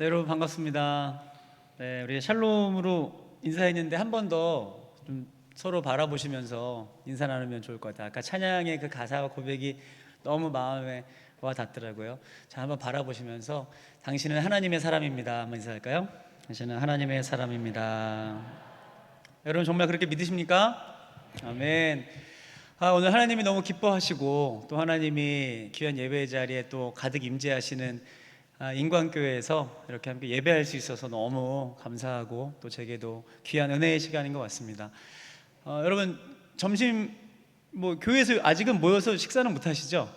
네, 여러분 반갑습니다. 네, 우리 샬롬으로 인사했는데 한 번 더 좀 서로 바라보시면서 인사 나누면 좋을 것 같아요. 아까 찬양의 그 가사와 고백이 너무 마음에 와 닿더라고요. 자, 한번 바라보시면서 당신은 하나님의 사람입니다. 한번 인사할까요? 당신은 하나님의 사람입니다. 여러분 정말 그렇게 믿으십니까? 아멘. 오늘 하나님이 너무 기뻐하시고 또 하나님이 귀한 예배 자리에 또 가득 임재하시는 인광교회에서 이렇게 함께 예배할 수 있어서 너무 감사하고 또 제게도 귀한 은혜의 시간인 것 같습니다. 여러분 점심 교회에서 아직은 모여서 식사는 못 하시죠?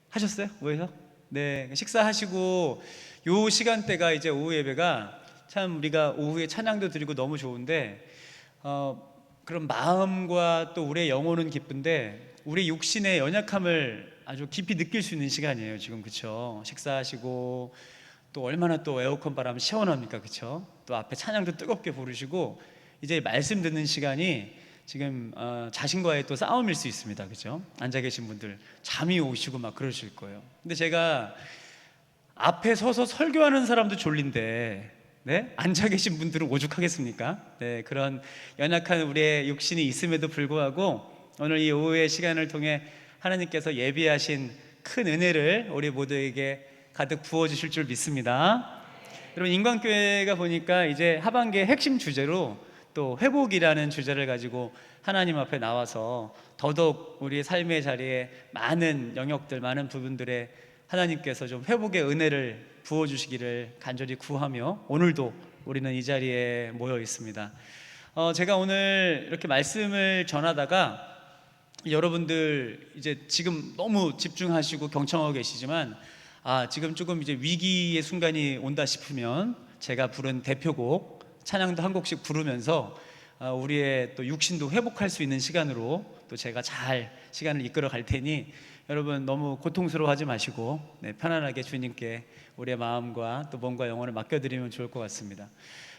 하셨어요? 모여서? 네, 식사하시고 요 시간대가 이제 오후 예배가 참 우리가 오후에 찬양도 드리고 너무 좋은데 그런 마음과 또 우리의 영혼은 기쁜데 우리 육신의 연약함을 아주 깊이 느낄 수 있는 시간이에요 지금. 그쵸? 식사하시고 또 얼마나 또 에어컨 바람 시원합니까? 그쵸? 또 앞에 찬양도 뜨겁게 부르시고 이제 말씀 듣는 시간이 지금 자신과의 또 싸움일 수 있습니다. 그죠? 앉아 계신 분들 잠이 오시고 막 그러실 거예요. 근데 제가 앞에 서서 설교하는 사람도 졸린데 네? 앉아 계신 분들은 오죽하겠습니까? 네, 그런 연약한 우리의 육신이 있음에도 불구하고 오늘 이 오후의 시간을 통해 하나님께서 예비하신 큰 은혜를 우리 모두에게 가득 부어주실 줄 믿습니다. 여러분 인광교회가 보니까 이제 하반기의 핵심 주제로 또 회복이라는 주제를 가지고 하나님 앞에 나와서 더더욱 우리의 삶의 자리에 많은 영역들, 많은 부분들에 하나님께서 좀 회복의 은혜를 부어주시기를 간절히 구하며 오늘도 우리는 이 자리에 모여 있습니다. 제가 오늘 이렇게 말씀을 전하다가 여러분들 이제 지금 너무 집중하시고 경청하고 계시지만 지금 조금 이제 위기의 순간이 온다 싶으면 제가 부른 대표곡 찬양도 한 곡씩 부르면서 우리의 또 육신도 회복할 수 있는 시간으로 또 제가 잘 시간을 이끌어 갈 테니 여러분 너무 고통스러워하지 마시고 편안하게 주님께 우리의 마음과 또 몸과 영혼을 맡겨드리면 좋을 것 같습니다.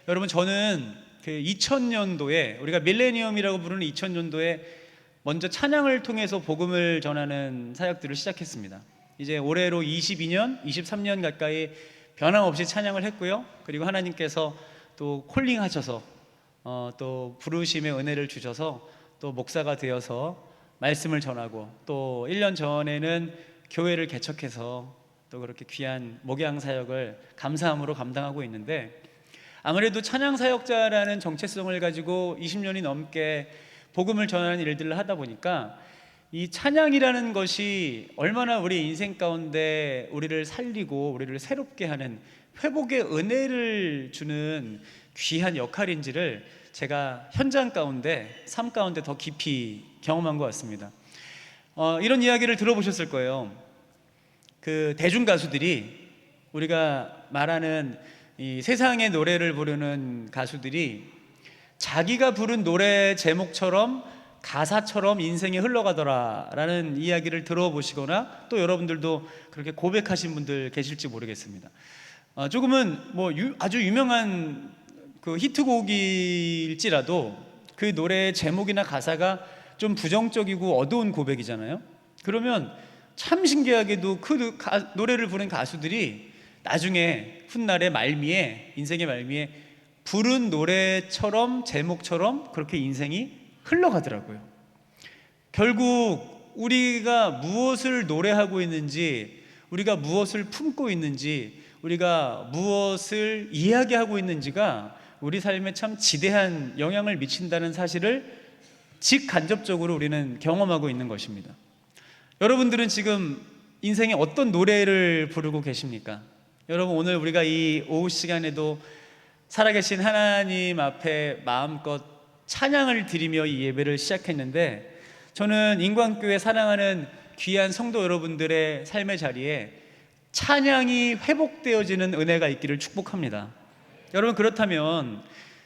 여러분 저는 그 2000년도에 우리가 밀레니엄이라고 부르는 2000년도에 먼저 찬양을 통해서 복음을 전하는 사역들을 시작했습니다. 이제 올해로 22년, 23년 가까이 변함없이 찬양을 했고요. 그리고 하나님께서 또 콜링하셔서 또 부르심의 은혜를 주셔서 또 목사가 되어서 말씀을 전하고 또 1년 전에는 교회를 개척해서 또 그렇게 귀한 목양 사역을 감사함으로 감당하고 있는데 아무래도 찬양 사역자라는 정체성을 가지고 20년이 넘게 복음을 전하는 일들을 하다 보니까 이 찬양이라는 것이 얼마나 우리 인생 가운데 우리를 살리고 우리를 새롭게 하는 회복의 은혜를 주는 귀한 역할인지를 제가 현장 가운데, 삶 가운데 더 깊이 경험한 것 같습니다. 이런 이야기를 들어보셨을 거예요. 그 대중 가수들이 우리가 말하는 이 세상의 노래를 부르는 가수들이 자기가 부른 노래 제목처럼 가사처럼 인생이 흘러가더라 라는 이야기를 들어보시거나 또 여러분들도 그렇게 고백하신 분들 계실지 모르겠습니다. 조금은 아주 유명한 그 히트곡일지라도 그 노래의 제목이나 가사가 좀 부정적이고 어두운 고백이잖아요. 그러면 참 신기하게도 그 노래를 부른 가수들이 나중에 훗날의 말미에, 인생의 말미에 부른 노래처럼 제목처럼 그렇게 인생이 흘러가더라고요. 결국 우리가 무엇을 노래하고 있는지, 우리가 무엇을 품고 있는지, 우리가 무엇을 이야기하고 있는지가 우리 삶에 참 지대한 영향을 미친다는 사실을 직간접적으로 우리는 경험하고 있는 것입니다. 여러분들은 지금 인생에 어떤 노래를 부르고 계십니까? 여러분 오늘 우리가 이 오후 시간에도 살아계신 하나님 앞에 마음껏 찬양을 드리며 이 예배를 시작했는데 저는 인광교회 사랑하는 귀한 성도 여러분들의 삶의 자리에 찬양이 회복되어지는 은혜가 있기를 축복합니다. 여러분 그렇다면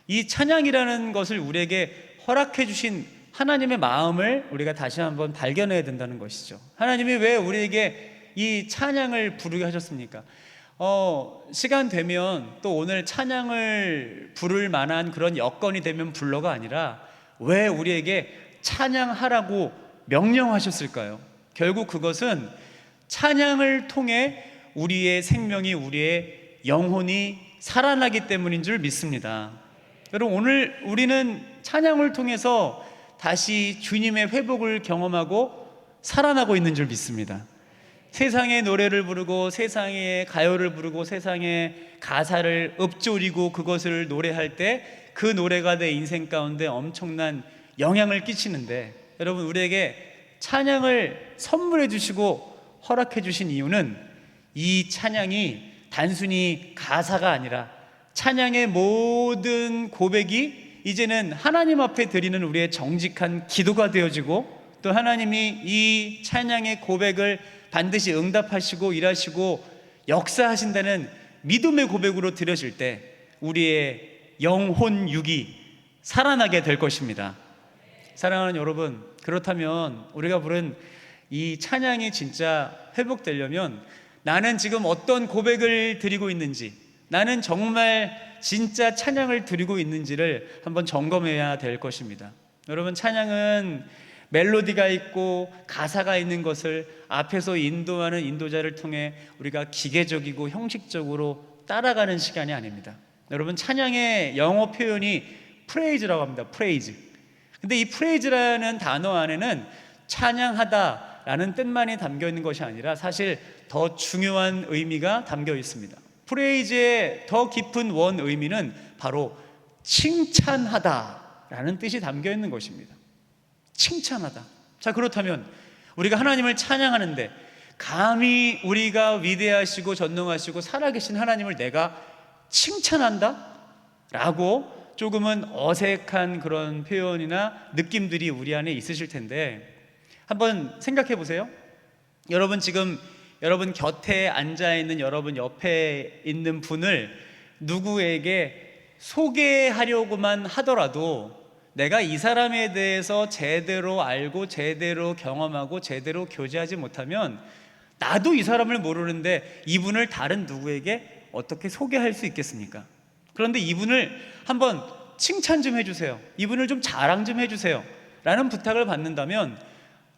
이 찬양이라는 것을 우리에게 허락해 주신 하나님의 마음을 우리가 다시 한번 발견해야 된다는 것이죠. 하나님이 왜 우리에게 이 찬양을 부르게 하셨습니까? 시간 되면 또 오늘 찬양을 부를 만한 그런 여건이 되면 불러가 아니라 왜 우리에게 찬양하라고 명령하셨을까요? 결국 그것은 찬양을 통해 우리의 생명이, 우리의 영혼이 살아나기 때문인 줄 믿습니다. 여러분, 오늘 우리는 찬양을 통해서 다시 주님의 회복을 경험하고 살아나고 있는 줄 믿습니다. 세상의 노래를 부르고 세상의 가요를 부르고 세상의 가사를 읊조리고 그것을 노래할 때 그 노래가 내 인생 가운데 엄청난 영향을 끼치는데, 여러분, 우리에게 찬양을 선물해 주시고 허락해 주신 이유는 이 찬양이 단순히 가사가 아니라 찬양의 모든 고백이 이제는 하나님 앞에 드리는 우리의 정직한 기도가 되어지고, 또 하나님이 이 찬양의 고백을 반드시 응답하시고 일하시고 역사하신다는 믿음의 고백으로 드려질 때 우리의 영혼 육이 살아나게 될 것입니다. 사랑하는 여러분, 그렇다면 우리가 부른 이 찬양이 진짜 회복되려면 나는 지금 어떤 고백을 드리고 있는지, 나는 정말 진짜 찬양을 드리고 있는지를 한번 점검해야 될 것입니다. 여러분, 찬양은 멜로디가 있고 가사가 있는 것을 앞에서 인도하는 인도자를 통해 우리가 기계적이고 형식적으로 따라가는 시간이 아닙니다. 여러분, 찬양의 영어 표현이 프레이즈라고 합니다. 프레이즈. 근데 이 프레이즈라는 단어 안에는 찬양하다라는 뜻만이 담겨 있는 것이 아니라 사실 더 중요한 의미가 담겨 있습니다. 프레이즈의 더 깊은 원 의미는 바로 칭찬하다라는 뜻이 담겨 있는 것입니다. 칭찬하다. 자, 그렇다면 우리가 하나님을 찬양하는데 감히 우리가 위대하시고 전능하시고 살아계신 하나님을 내가 칭찬한다? 라고 조금은 어색한 그런 표현이나 느낌들이 우리 안에 있으실 텐데, 한번 생각해 보세요. 여러분, 지금 여러분 곁에 앉아 있는 여러분 옆에 있는 분을 누구에게 소개하려고만 하더라도 내가 이 사람에 대해서 제대로 알고 제대로 경험하고 제대로 교제하지 못하면 나도 이 사람을 모르는데 이분을 다른 누구에게 어떻게 소개할 수 있겠습니까? 그런데 이분을 한번 칭찬 좀 해주세요, 이분을 좀 자랑 좀 해주세요 라는 부탁을 받는다면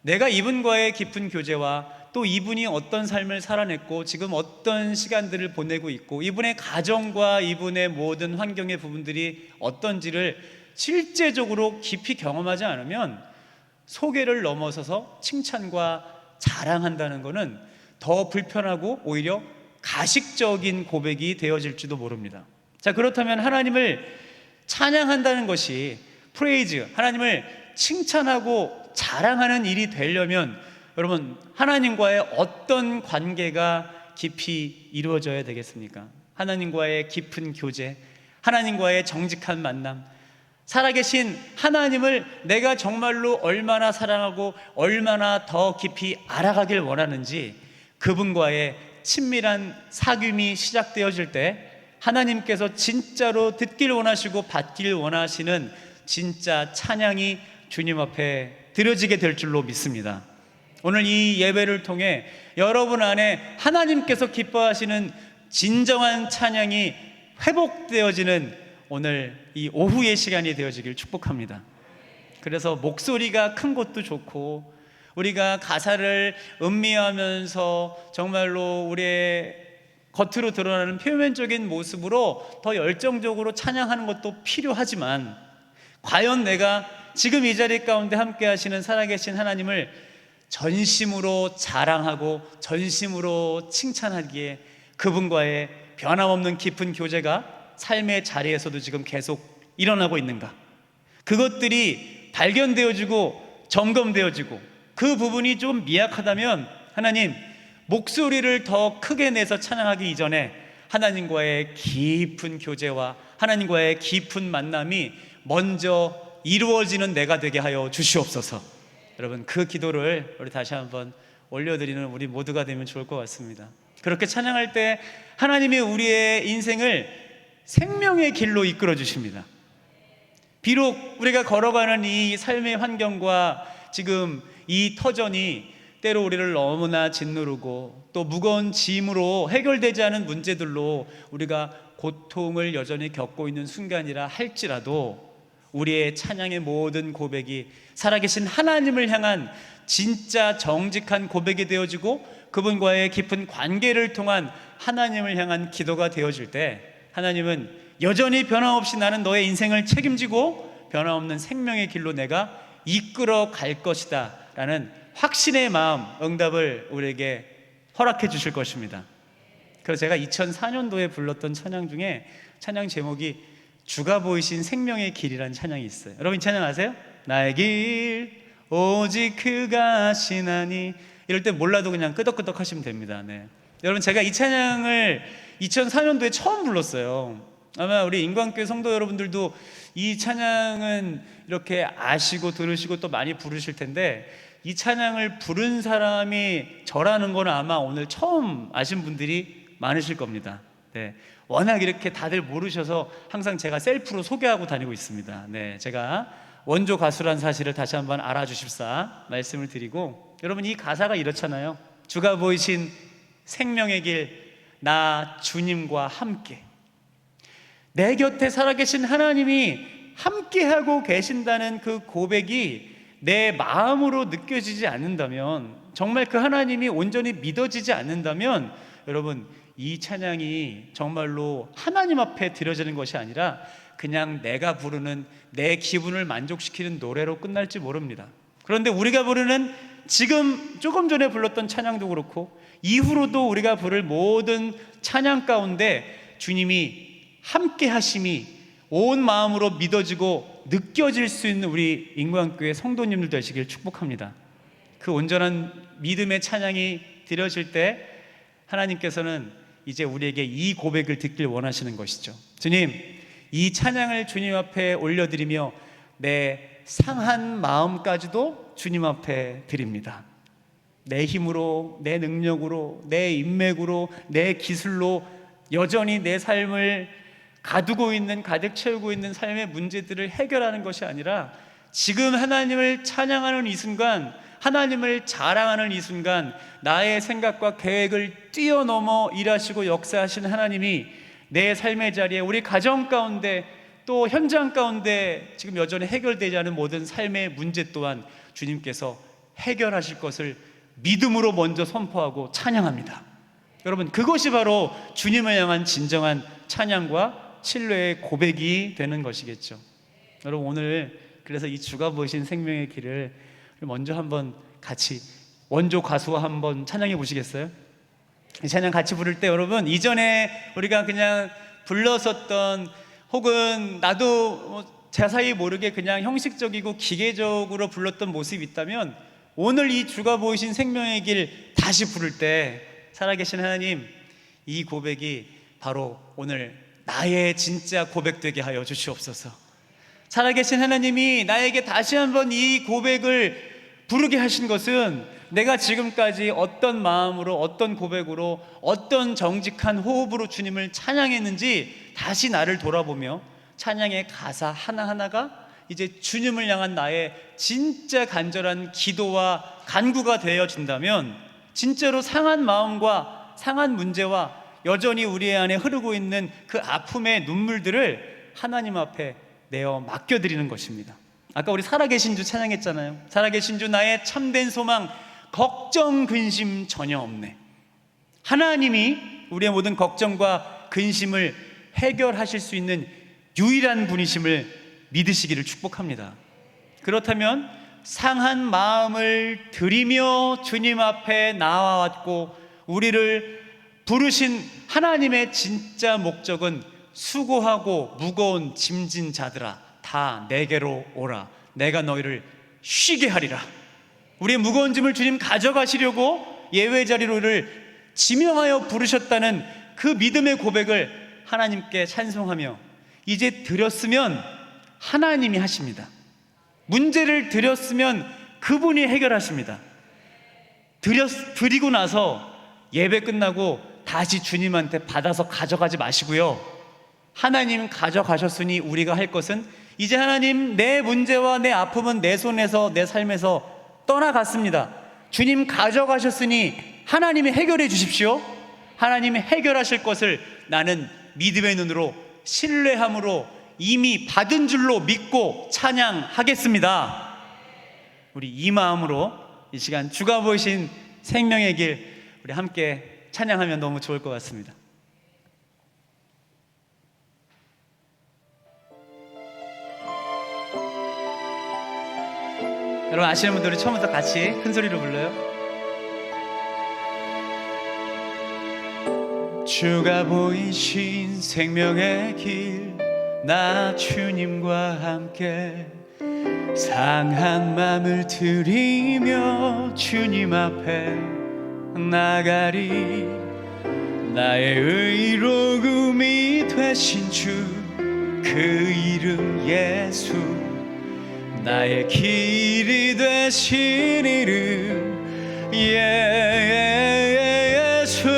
내가 이분과의 깊은 교제와 또 이분이 어떤 삶을 살아냈고 지금 어떤 시간들을 보내고 있고 이분의 가정과 이분의 모든 환경의 부분들이 어떤지를 실제적으로 깊이 경험하지 않으면 소개를 넘어서서 칭찬과 자랑한다는 것은 더 불편하고 오히려 가식적인 고백이 되어질지도 모릅니다. 자, 그렇다면 하나님을 찬양한다는 것이 프레이즈, 하나님을 칭찬하고 자랑하는 일이 되려면 여러분, 하나님과의 어떤 관계가 깊이 이루어져야 되겠습니까? 하나님과의 깊은 교제, 하나님과의 정직한 만남, 살아계신 하나님을 내가 정말로 얼마나 사랑하고 얼마나 더 깊이 알아가길 원하는지 그분과의 친밀한 사귐이 시작되어질 때 하나님께서 진짜로 듣길 원하시고 받길 원하시는 진짜 찬양이 주님 앞에 드려지게 될 줄로 믿습니다. 오늘 이 예배를 통해 여러분 안에 하나님께서 기뻐하시는 진정한 찬양이 회복되어지는 오늘 이 오후의 시간이 되어지길 축복합니다. 그래서 목소리가 큰 것도 좋고 우리가 가사를 음미하면서 정말로 우리의 겉으로 드러나는 표면적인 모습으로 더 열정적으로 찬양하는 것도 필요하지만 과연 내가 지금 이 자리 가운데 함께 하시는 살아계신 하나님을 전심으로 자랑하고 전심으로 칭찬하기에 그분과의 변함없는 깊은 교제가 삶의 자리에서도 지금 계속 일어나고 있는가? 그것들이 발견되어지고 점검되어지고 그 부분이 좀 미약하다면 하나님, 목소리를 더 크게 내서 찬양하기 이전에 하나님과의 깊은 교제와 하나님과의 깊은 만남이 먼저 이루어지는 내가 되게 하여 주시옵소서. 여러분, 그 기도를 우리 다시 한번 올려드리는 우리 모두가 되면 좋을 것 같습니다. 그렇게 찬양할 때 하나님이 우리의 인생을 생명의 길로 이끌어 주십니다. 비록 우리가 걸어가는 이 삶의 환경과 지금 이 터전이 때로 우리를 너무나 짓누르고 또 무거운 짐으로 해결되지 않은 문제들로 우리가 고통을 여전히 겪고 있는 순간이라 할지라도 우리의 찬양의 모든 고백이 살아계신 하나님을 향한 진짜 정직한 고백이 되어지고 그분과의 깊은 관계를 통한 하나님을 향한 기도가 되어질 때 하나님은 여전히 변함없이 나는 너의 인생을 책임지고 변함없는 생명의 길로 내가 이끌어 갈 것이다 라는 확신의 마음, 응답을 우리에게 허락해 주실 것입니다. 그래서 제가 2004년도에 불렀던 찬양 중에 찬양 제목이 주가 보이신 생명의 길이라는 찬양이 있어요. 여러분 이 찬양 아세요? 나의 길 오직 그가 아시나니. 이럴 때 몰라도 그냥 끄덕끄덕 하시면 됩니다. 네. 여러분 제가 이 찬양을 2004년도에 처음 불렀어요. 아마 우리 인광교회 성도 여러분들도 이 찬양은 이렇게 아시고 들으시고 또 많이 부르실 텐데 이 찬양을 부른 사람이 저라는 건 아마 오늘 처음 아신 분들이 많으실 겁니다. 네. 워낙 이렇게 다들 모르셔서 항상 제가 셀프로 소개하고 다니고 있습니다. 네. 제가 원조 가수란 사실을 다시 한번 알아주십사 말씀을 드리고, 여러분 이 가사가 이렇잖아요. 주가 보이신 생명의 길, 나 주님과 함께. 내 곁에 살아계신 하나님이 함께하고 계신다는 그 고백이 내 마음으로 느껴지지 않는다면, 정말 그 하나님이 온전히 믿어지지 않는다면, 여러분 이 찬양이 정말로 하나님 앞에 드려지는 것이 아니라 그냥 내가 부르는 내 기분을 만족시키는 노래로 끝날지 모릅니다. 그런데 우리가 부르는 지금 조금 전에 불렀던 찬양도 그렇고 이후로도 우리가 부를 모든 찬양 가운데 주님이 함께 하심이 온 마음으로 믿어지고 느껴질 수 있는 우리 인광교회 성도님들 되시길 축복합니다. 그 온전한 믿음의 찬양이 드려질 때 하나님께서는 이제 우리에게 이 고백을 듣길 원하시는 것이죠. 주님, 이 찬양을 주님 앞에 올려드리며 내 상한 마음까지도 주님 앞에 드립니다. 내 힘으로, 내 능력으로, 내 인맥으로, 내 기술로 여전히 내 삶을 가두고 있는, 가득 채우고 있는 삶의 문제들을 해결하는 것이 아니라 지금 하나님을 찬양하는 이 순간, 하나님을 자랑하는 이 순간 나의 생각과 계획을 뛰어넘어 일하시고 역사하시는 하나님이 내 삶의 자리에, 우리 가정 가운데, 또 현장 가운데 지금 여전히 해결되지 않은 모든 삶의 문제 또한 주님께서 해결하실 것을 믿음으로 먼저 선포하고 찬양합니다. 여러분 그것이 바로 주님을 향한 진정한 찬양과 신뢰의 고백이 되는 것이겠죠. 여러분 오늘 그래서 이 주가 보이신 생명의 길을 먼저 한번 같이 원조 가수와 한번 찬양해 보시겠어요? 이 찬양 같이 부를 때 여러분 이전에 우리가 그냥 불렀었던, 혹은 나도 자세히 모르게 그냥 형식적이고 기계적으로 불렀던 모습이 있다면 오늘 이 주가 보이신 생명의 길 다시 부를 때 살아계신 하나님, 이 고백이 바로 오늘 나의 진짜 고백 되게 하여 주시옵소서. 살아계신 하나님이 나에게 다시 한번 이 고백을 부르게 하신 것은 내가 지금까지 어떤 마음으로, 어떤 고백으로, 어떤 정직한 호흡으로 주님을 찬양했는지 다시 나를 돌아보며 찬양의 가사 하나하나가 이제 주님을 향한 나의 진짜 간절한 기도와 간구가 되어진다면 진짜로 상한 마음과 상한 문제와 여전히 우리 안에 흐르고 있는 그 아픔의 눈물들을 하나님 앞에 내어 맡겨드리는 것입니다. 아까 우리 살아계신 주 찬양했잖아요. 살아계신 주 나의 참된 소망, 걱정 근심 전혀 없네. 하나님이 우리의 모든 걱정과 근심을 해결하실 수 있는 유일한 분이심을 믿으시기를 축복합니다. 그렇다면 상한 마음을 들이며 주님 앞에 나와왔고 우리를 부르신 하나님의 진짜 목적은 수고하고 무거운 짐진 자들아 다 내게로 오라, 내가 너희를 쉬게 하리라. 우리의 무거운 짐을 주님 가져가시려고 예외 자리로를 지명하여 부르셨다는 그 믿음의 고백을 하나님께 찬송하며 이제 드렸으면 하나님이 하십니다. 문제를 드렸으면 그분이 해결하십니다. 드리고 나서 예배 끝나고 다시 주님한테 받아서 가져가지 마시고요, 하나님 가져가셨으니 우리가 할 것은 이제 하나님 내 문제와 내 아픔은 내 손에서, 내 삶에서 떠나갔습니다. 주님 가져가셨으니 하나님이 해결해 주십시오. 하나님이 해결하실 것을 나는 믿음의 눈으로 신뢰함으로 이미 받은 줄로 믿고 찬양하겠습니다. 우리 이 마음으로 이 시간 주가 보이신 생명의 길 우리 함께 찬양하면 너무 좋을 것 같습니다. 여러분 아시는 분들이 처음부터 같이 큰 소리로 불러요. 주가 보이신 생명의 길, 나 주님과 함께 상한 맘을 들이며 주님 앞에 나가리. 나의 의로움이 되신 주 그 이름 예수, 나의 길이 되신 이름 예수.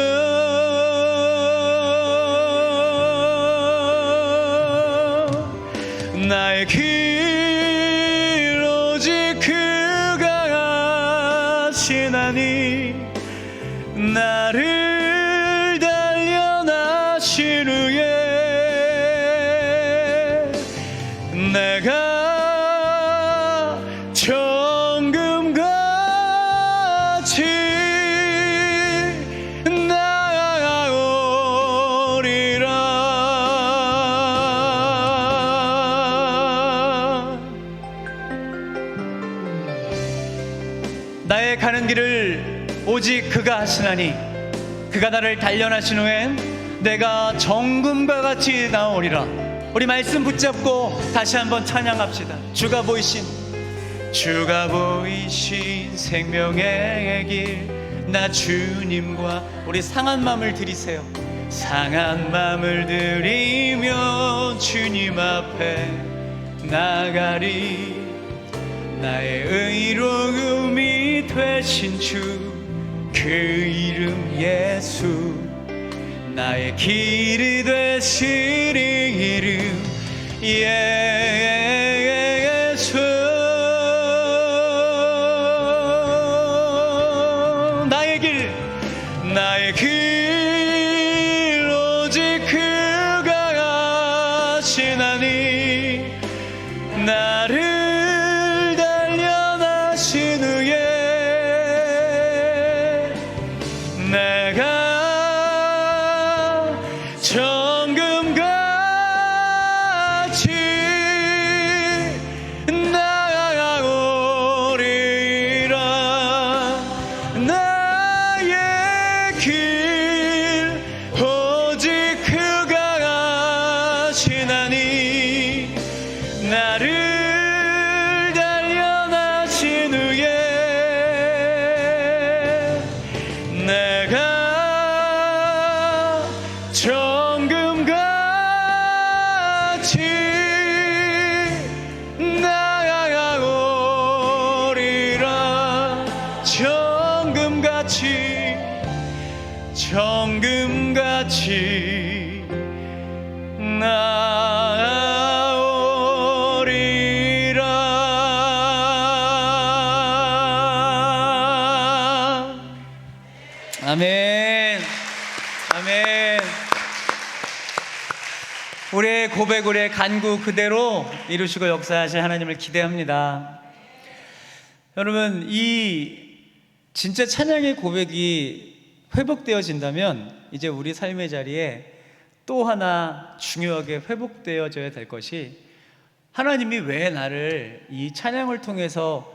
나의 길 오직 그가 하시나니 나를 단련하신 후에 내가 정금같이 나아오리라. 나의 가는 길을 오직 그가 하시나니 그가 나를 단련하신 후엔 내가 정금과 같이 나오리라. 우리 말씀 붙잡고 다시 한번 찬양합시다. 주가 보이신 생명의 길, 나 주님과. 우리 상한 마음을 들이세요. 상한 마음을 들이며 주님 앞에 나가리. 나의 의로움이 되신 주 그 이름 예수, 나의 길이 되신 이름 예수. 나의 길 오직 그가 하시나니 나를 단련하신 후에 내가 정금같이 나아오리라. 나의 길 오직 그가 하시나니 나를 단련하신 후에 내가 정금같이 나아오리라. 정금같이 나아오리라. 아멘. 아멘. 우리의 고백, 우리의 간구 그대로 이루시고 역사하실 하나님을 기대합니다. 여러분, 이 진짜 찬양의 고백이 회복되어진다면 이제 우리 삶의 자리에 또 하나 중요하게 회복되어져야 될 것이, 하나님이 왜 나를 이 찬양을 통해서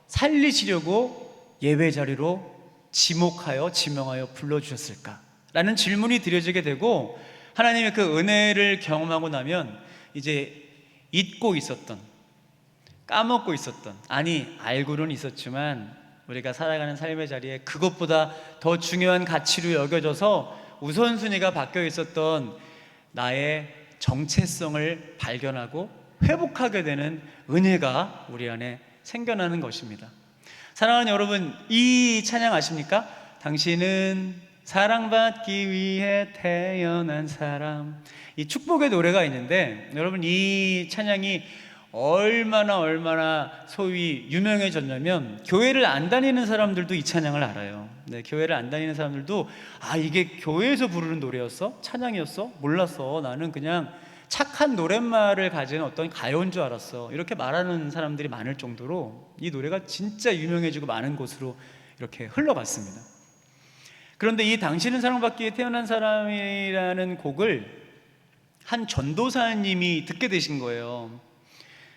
살리시려고 예배 자리로 지명하여 불러주셨을까? 라는 질문이 드려지게 되고, 하나님의 그 은혜를 경험하고 나면 이제 잊고 있었던, 까먹고 있었던, 아니 알고는 있었지만 우리가 살아가는 삶의 자리에 그것보다 더 중요한 가치로 여겨져서 우선순위가 바뀌어 있었던 나의 정체성을 발견하고 회복하게 되는 은혜가 우리 안에 생겨나는 것입니다. 사랑하는 여러분, 이 찬양 아십니까? 당신은 사랑받기 위해 태어난 사람. 이 축복의 노래가 있는데, 여러분 이 찬양이 얼마나 소위 유명해졌냐면 교회를 안 다니는 사람들도 이 찬양을 알아요. 네, 교회를 안 다니는 사람들도 이게 교회에서 부르는 노래였어? 찬양이었어? 몰랐어. 나는 그냥 착한 노랫말을 가진 어떤 가요인 줄 알았어. 이렇게 말하는 사람들이 많을 정도로 이 노래가 진짜 유명해지고 많은 곳으로 이렇게 흘러갔습니다. 그런데 이 당신은 사랑받기 위해 태어난 사람이라는 곡을 한 전도사님이 듣게 되신 거예요.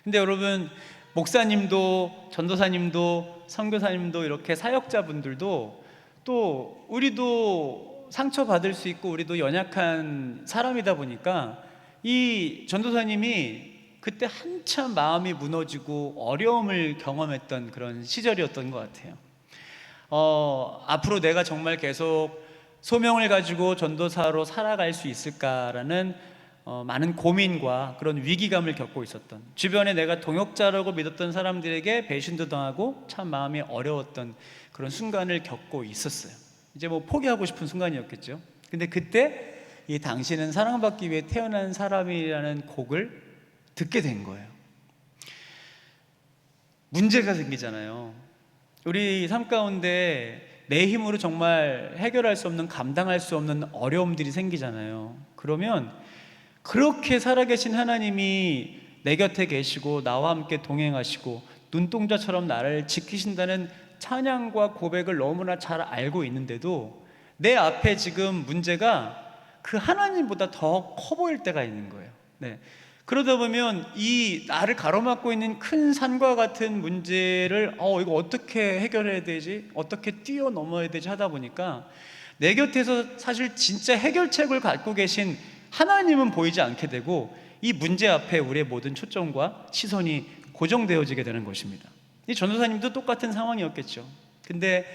근데 여러분, 목사님도 전도사님도 선교사님도 이렇게 사역자분들도 또 우리도 상처받을 수 있고 우리도 연약한 사람이다 보니까 이 전도사님이 그때 한참 마음이 무너지고 어려움을 경험했던 그런 시절이었던 것 같아요. 앞으로 내가 정말 계속 소명을 가지고 전도사로 살아갈 수 있을까라는 많은 고민과 그런 위기감을 겪고 있었던, 주변에 내가 동역자라고 믿었던 사람들에게 배신도 당하고 참 마음이 어려웠던 그런 순간을 겪고 있었어요. 이제 뭐 포기하고 싶은 순간이었겠죠. 근데 그때 이 당신은 사랑받기 위해 태어난 사람이라는 곡을 듣게 된 거예요. 문제가 생기잖아요. 우리 삶 가운데 내 힘으로 정말 해결할 수 없는, 감당할 수 없는 어려움들이 생기잖아요. 그러면 그렇게 살아계신 하나님이 내 곁에 계시고 나와 함께 동행하시고 눈동자처럼 나를 지키신다는 찬양과 고백을 너무나 잘 알고 있는데도 내 앞에 지금 문제가 그 하나님보다 더 커 보일 때가 있는 거예요. 네. 그러다 보면 이 나를 가로막고 있는 큰 산과 같은 문제를 이거 어떻게 해결해야 되지? 어떻게 뛰어넘어야 되지? 하다 보니까 내 곁에서 사실 진짜 해결책을 갖고 계신 하나님은 보이지 않게 되고 이 문제 앞에 우리의 모든 초점과 시선이 고정되어지게 되는 것입니다. 이 전도사님도 똑같은 상황이었겠죠. 근데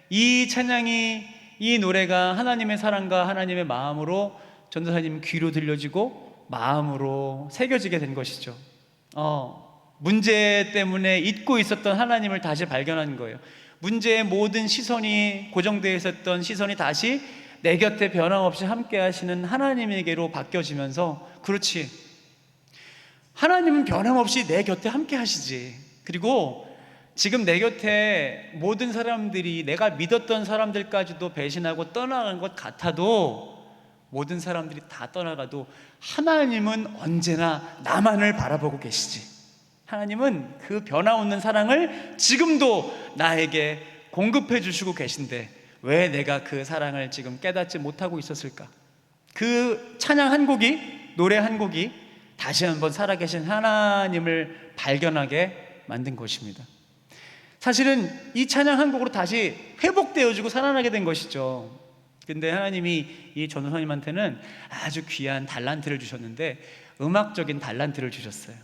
이 찬양이, 이 노래가 하나님의 사랑과 하나님의 마음으로 전도사님 귀로 들려지고 마음으로 새겨지게 된 것이죠. 문제 때문에 잊고 있었던 하나님을 다시 발견한 거예요. 문제의 모든 시선이 고정되어 있었던 시선이 다시 내 곁에 변함없이 함께 하시는 하나님에게로 바뀌어지면서, 그렇지, 하나님은 변함없이 내 곁에 함께 하시지. 그리고 지금 내 곁에 모든 사람들이, 내가 믿었던 사람들까지도 배신하고 떠나간 것 같아도, 모든 사람들이 다 떠나가도 하나님은 언제나 나만을 바라보고 계시지. 하나님은 그 변함없는 사랑을 지금도 나에게 공급해 주시고 계신데 왜 내가 그 사랑을 지금 깨닫지 못하고 있었을까? 그 찬양 한 곡이, 노래 한 곡이 다시 한번 살아계신 하나님을 발견하게 만든 것입니다. 사실은 이 찬양 한 곡으로 다시 회복되어지고 살아나게 된 것이죠. 근데 하나님이 이 전도사님한테는 아주 귀한 달란트를 주셨는데, 음악적인 달란트를 주셨어요.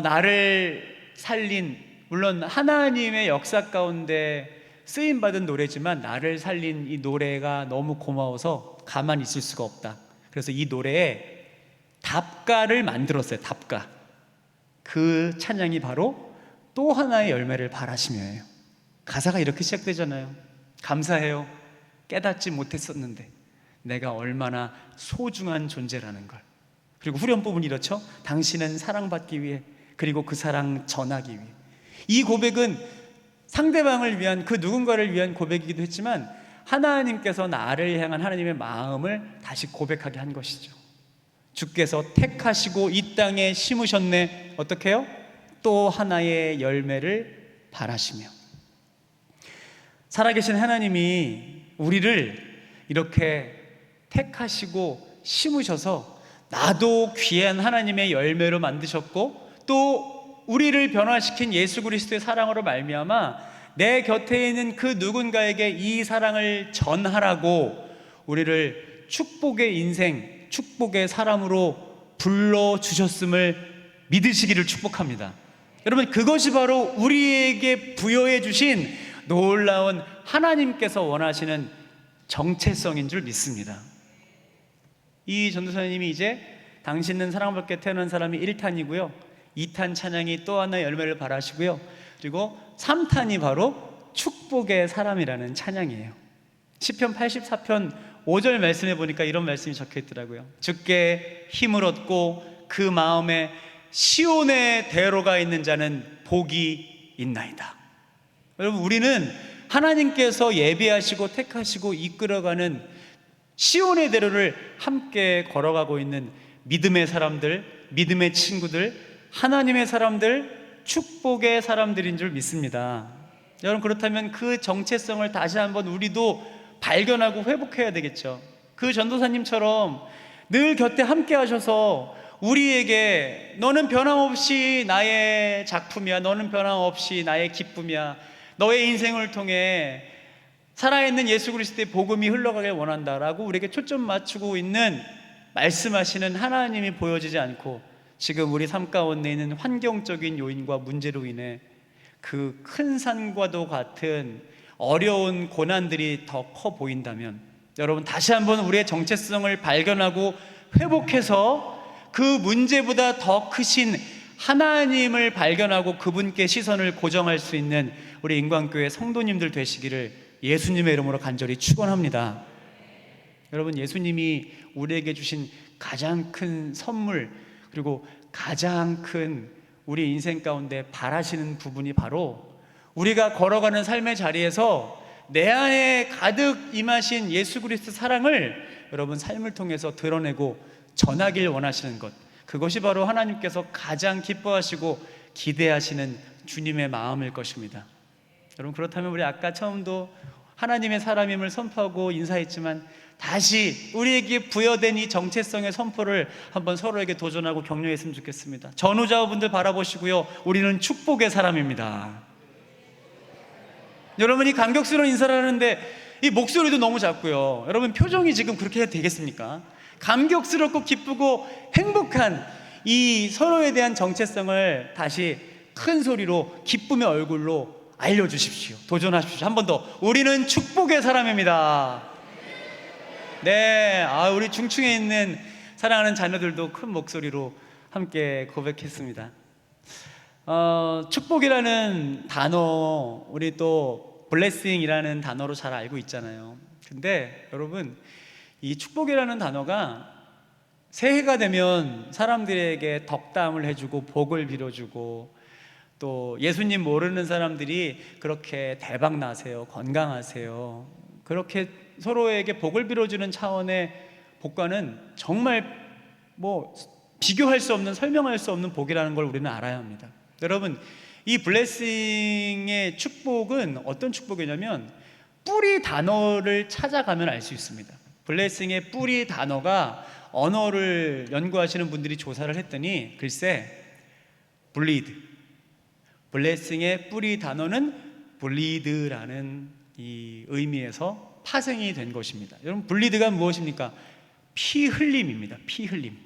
나를 살린, 물론 하나님의 역사 가운데 쓰임받은 노래지만 나를 살린 이 노래가 너무 고마워서 가만히 있을 수가 없다. 그래서 이 노래에 답가를 만들었어요. 답가. 그 찬양이 바로 또 하나의 열매를 바라시며예요. 가사가 이렇게 시작되잖아요. 감사해요. 깨닫지 못했었는데 내가 얼마나 소중한 존재라는 걸. 그리고 후렴 부분이 이렇죠. 당신은 사랑받기 위해, 그리고 그 사랑 전하기 위해. 이 고백은 상대방을 위한, 그 누군가를 위한 고백이기도 했지만 하나님께서 나를 향한 하나님의 마음을 다시 고백하게 한 것이죠. 주께서 택하시고 이 땅에 심으셨네. 어떻게 해요? 또 하나의 열매를 바라시며. 살아계신 하나님이 우리를 이렇게 택하시고 심으셔서 나도 귀한 하나님의 열매로 만드셨고, 또 우리를 변화시킨 예수 그리스도의 사랑으로 말미암아 내 곁에 있는 그 누군가에게 이 사랑을 전하라고 우리를 축복의 인생, 축복의 사람으로 불러주셨음을 믿으시기를 축복합니다. 여러분, 그것이 바로 우리에게 부여해 주신 놀라운 하나님께서 원하시는 정체성인 줄 믿습니다. 이 전도사님이 이제 당신은 사랑받게 태어난 사람이 1탄이고요 2탄 찬양이 또 하나의 열매를 바라시고요, 그리고 3탄이 바로 축복의 사람이라는 찬양이에요. 시편 84편 5절 말씀에 보니까 이런 말씀이 적혀 있더라고요. 주께 힘을 얻고 그 마음에 시온의 대로가 있는 자는 복이 있나이다. 여러분, 우리는 하나님께서 예비하시고 택하시고 이끌어가는 시온의 대로를 함께 걸어가고 있는 믿음의 사람들, 믿음의 친구들, 하나님의 사람들, 축복의 사람들인 줄 믿습니다. 여러분, 그렇다면 그 정체성을 다시 한번 우리도 발견하고 회복해야 되겠죠. 그 전도사님처럼 늘 곁에 함께 하셔서 우리에게 너는 변함없이 나의 작품이야, 너는 변함없이 나의 기쁨이야, 너의 인생을 통해 살아있는 예수 그리스도의 복음이 흘러가길 원한다라고 우리에게 초점 맞추고 있는 말씀하시는 하나님이 보여지지 않고 지금 우리 삶 가운데 있는 환경적인 요인과 문제로 인해 그 큰 산과도 같은 어려운 고난들이 더 커 보인다면, 여러분 다시 한번 우리의 정체성을 발견하고 회복해서 그 문제보다 더 크신 하나님을 발견하고 그분께 시선을 고정할 수 있는 우리 인광교회 성도님들 되시기를 예수님의 이름으로 간절히 축원합니다. 여러분, 예수님이 우리에게 주신 가장 큰 선물, 그리고 가장 큰 우리 인생 가운데 바라시는 부분이 바로 우리가 걸어가는 삶의 자리에서 내 안에 가득 임하신 예수 그리스도 사랑을 여러분 삶을 통해서 드러내고 전하길 원하시는 것, 그것이 바로 하나님께서 가장 기뻐하시고 기대하시는 주님의 마음일 것입니다. 여러분, 그렇다면 우리 아까 처음도 하나님의 사람임을 선포하고 인사했지만 다시 우리에게 부여된 이 정체성의 선포를 한번 서로에게 도전하고 격려했으면 좋겠습니다. 전후좌우분들 바라보시고요, 우리는 축복의 사람입니다. 여러분이 감격스러운 인사를 하는데 이 목소리도 너무 작고요, 여러분 표정이 지금 그렇게 해도 되겠습니까? 감격스럽고 기쁘고 행복한 이 서로에 대한 정체성을 다시 큰 소리로 기쁨의 얼굴로 알려주십시오. 도전하십시오. 한 번 더. 우리는 축복의 사람입니다. 네, 우리 중층에 있는 사랑하는 자녀들도 큰 목소리로 함께 고백했습니다. 축복이라는 단어, 우리 또 블레싱이라는 단어로 잘 알고 있잖아요. 근데 여러분, 이 축복이라는 단어가 새해가 되면 사람들에게 덕담을 해주고 복을 빌어주고, 또 예수님 모르는 사람들이 그렇게 대박 나세요, 건강하세요, 그렇게 서로에게 복을 빌어주는 차원의 복과는 정말 비교할 수 없는, 설명할 수 없는 복이라는 걸 우리는 알아야 합니다. 여러분, 이 블레싱의 축복은 어떤 축복이냐면 뿌리 단어를 찾아가면 알 수 있습니다. 블레싱의 뿌리 단어가, 언어를 연구하시는 분들이 조사를 했더니 글쎄 bleed, 블레싱의 뿌리 단어는 bleed라는 이 의미에서 파생이 된 것입니다. 여러분, bleed가 무엇입니까? 피 흘림입니다. 피 흘림.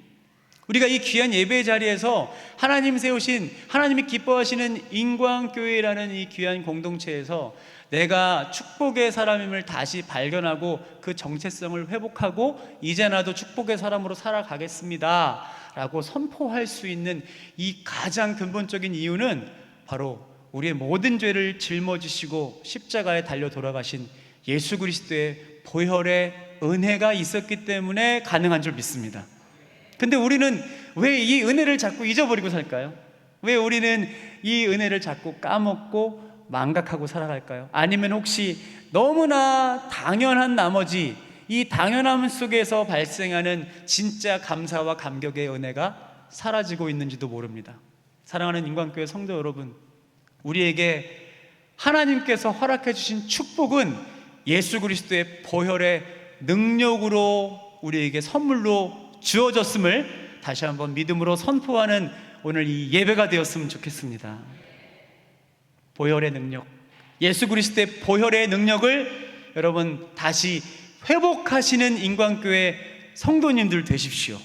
우리가 이 귀한 예배의 자리에서 하나님 세우신, 하나님이 기뻐하시는 인광교회라는 이 귀한 공동체에서 내가 축복의 사람임을 다시 발견하고 그 정체성을 회복하고 이제 나도 축복의 사람으로 살아가겠습니다 라고 선포할 수 있는 이 가장 근본적인 이유는 바로 우리의 모든 죄를 짊어지시고 십자가에 달려 돌아가신 예수 그리스도의 보혈의 은혜가 있었기 때문에 가능한 줄 믿습니다. 근데 우리는 왜 이 은혜를 자꾸 잊어버리고 살까요? 왜 우리는 이 은혜를 자꾸 까먹고 망각하고 살아갈까요? 아니면 혹시 너무나 당연한 나머지 이 당연함 속에서 발생하는 진짜 감사와 감격의 은혜가 사라지고 있는지도 모릅니다. 사랑하는 인광교회 성도 여러분, 우리에게 하나님께서 허락해 주신 축복은 예수 그리스도의 보혈의 능력으로 우리에게 선물로 주어졌음을 다시 한번 믿음으로 선포하는 오늘 이 예배가 되었으면 좋겠습니다. 보혈의 능력, 예수 그리스도의 보혈의 능력을 여러분 다시 회복하시는 인광교회 성도님들 되십시오.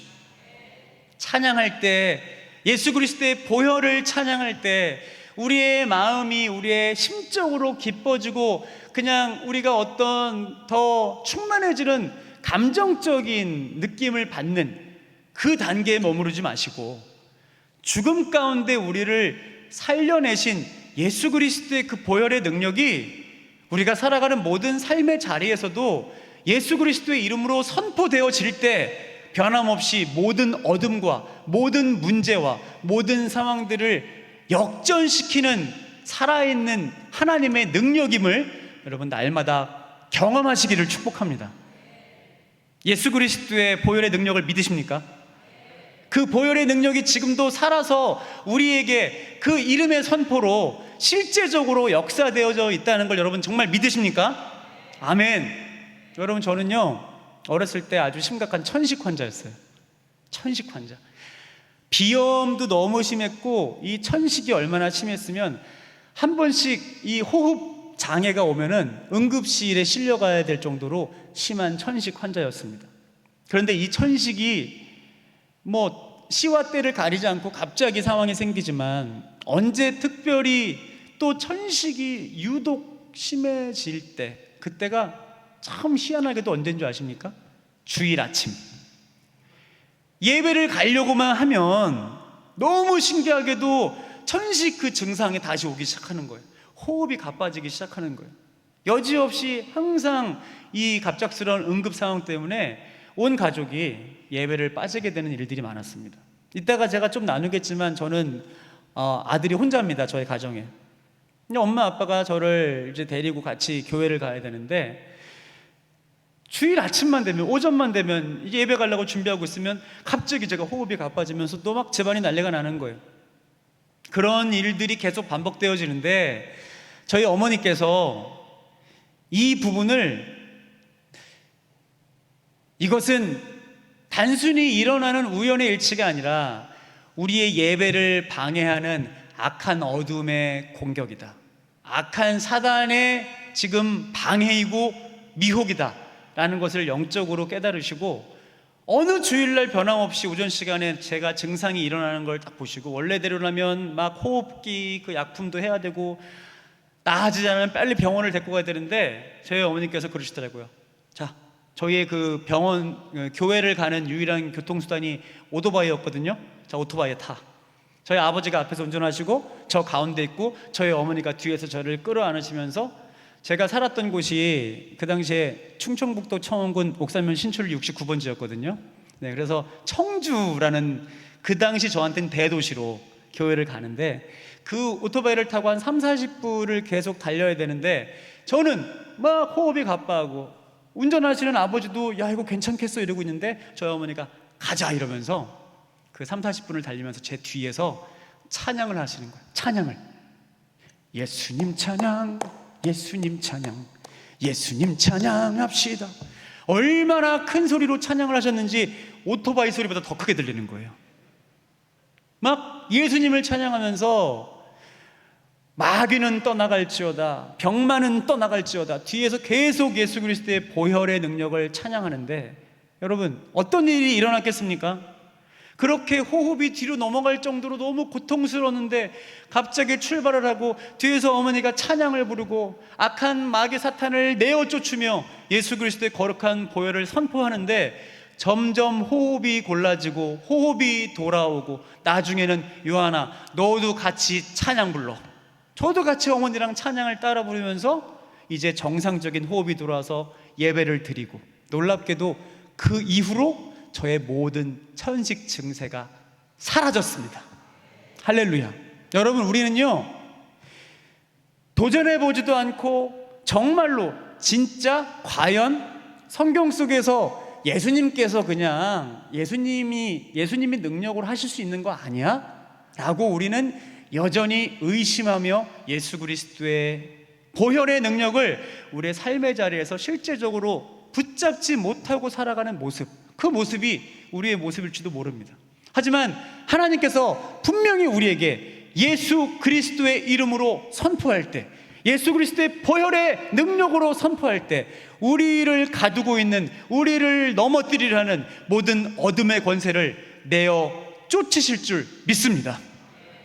찬양할 때, 예수 그리스도의 보혈을 찬양할 때 우리의 마음이, 우리의 심적으로 기뻐지고 그냥 우리가 어떤 더 충만해지는 감정적인 느낌을 받는 그 단계에 머무르지 마시고, 죽음 가운데 우리를 살려내신 예수 그리스도의 그 보혈의 능력이 우리가 살아가는 모든 삶의 자리에서도 예수 그리스도의 이름으로 선포되어질 때 변함없이 모든 어둠과 모든 문제와 모든 상황들을 역전시키는 살아있는 하나님의 능력임을 여러분 날마다 경험하시기를 축복합니다. 예수 그리스도의 보혈의 능력을 믿으십니까? 그 보혈의 능력이 지금도 살아서 우리에게 그 이름의 선포로 실제적으로 역사되어져 있다는 걸 여러분 정말 믿으십니까? 아멘. 여러분, 저는요 어렸을 때 아주 심각한 천식 환자였어요. 천식 환자. 비염도 너무 심했고, 이 천식이 얼마나 심했으면 한 번씩 이 호흡 장애가 오면은 응급실에 실려가야 될 정도로 심한 천식 환자였습니다. 그런데 이 천식이 뭐 시와 때를 가리지 않고 갑자기 상황이 생기지만, 언제 특별히 또 천식이 유독 심해질 때, 그때가 참 희한하게도 언제인 줄 아십니까? 주일 아침. 예배를 가려고만 하면 너무 신기하게도 천식 그 증상이 다시 오기 시작하는 거예요. 호흡이 가빠지기 시작하는 거예요. 여지없이 항상 이 갑작스러운 응급 상황 때문에 온 가족이 예배를 빠지게 되는 일들이 많았습니다. 이따가 제가 좀 나누겠지만, 저는 아들이 혼자입니다, 저희 가정에. 엄마 아빠가 저를 이제 데리고 같이 교회를 가야 되는데, 주일 아침만 되면, 오전만 되면 이제 예배 가려고 준비하고 있으면 갑자기 제가 호흡이 가빠지면서 또 막 집안이 난리가 나는 거예요. 그런 일들이 계속 반복되어지는데, 저희 어머니께서 이 부분을, 이것은 단순히 일어나는 우연의 일치가 아니라 우리의 예배를 방해하는 악한 어둠의 공격이다, 악한 사단의 지금 방해이고 미혹이다 라는 것을 영적으로 깨달으시고, 어느 주일날 변함없이 오전 시간에 제가 증상이 일어나는 걸 딱 보시고, 원래대로라면 막 호흡기 그 약품도 해야 되고 나아지지 않으면 빨리 병원을 데리고 가야 되는데, 저희 어머니께서 그러시더라고요. 자, 저희의 그 병원, 교회를 가는 유일한 교통수단이 오토바이였거든요. 자, 오토바이에 타. 저희 아버지가 앞에서 운전하시고 저 가운데 있고, 저희 어머니가 뒤에서 저를 끌어안으시면서, 제가 살았던 곳이 그 당시에 충청북도 청원군 옥산면 신출 69번지였거든요. 네, 그래서 청주라는 그 당시 저한테는 대도시로 교회를 가는데, 그 오토바이를 타고 한 30-40분을 계속 달려야 되는데, 저는 막 호흡이 가빠하고, 운전하시는 아버지도 야 이거 괜찮겠어 이러고 있는데, 저희 어머니가 가자 이러면서 그 30-40분을 달리면서 제 뒤에서 찬양을 하시는 거예요. 찬양을. 예수님 찬양, 예수님 찬양, 예수님 찬양합시다. 얼마나 큰 소리로 찬양을 하셨는지 오토바이 소리보다 더 크게 들리는 거예요. 막 예수님을 찬양하면서 마귀는 떠나갈지어다, 병만은 떠나갈지어다, 뒤에서 계속 예수 그리스도의 보혈의 능력을 찬양하는데, 여러분 어떤 일이 일어났겠습니까? 그렇게 호흡이 뒤로 넘어갈 정도로 너무 고통스러웠는데, 갑자기 출발을 하고 뒤에서 어머니가 찬양을 부르고 악한 마귀 사탄을 내어 쫓으며 예수 그리스도의 거룩한 보혈을 선포하는데, 점점 호흡이 골라지고 호흡이 돌아오고, 나중에는 요한아 너도 같이 찬양 불러. 저도 같이 어머니랑 찬양을 따라 부르면서 이제 정상적인 호흡이 돌아와서 예배를 드리고, 놀랍게도 그 이후로 저의 모든 천식 증세가 사라졌습니다. 할렐루야. 여러분, 우리는요 도전해보지도 않고 정말로 진짜 과연 성경 속에서 예수님께서 그냥 예수님이 능력으로 하실 수 있는 거 아니야? 라고 우리는 여전히 의심하며 예수 그리스도의 보혈의 능력을 우리의 삶의 자리에서 실제적으로 붙잡지 못하고 살아가는 모습, 그 모습이 우리의 모습일지도 모릅니다. 하지만 하나님께서 분명히 우리에게 예수 그리스도의 이름으로 선포할 때, 예수 그리스도의 보혈의 능력으로 선포할 때, 우리를 가두고 있는, 우리를 넘어뜨리려 하는 모든 어둠의 권세를 내어 쫓으실 줄 믿습니다.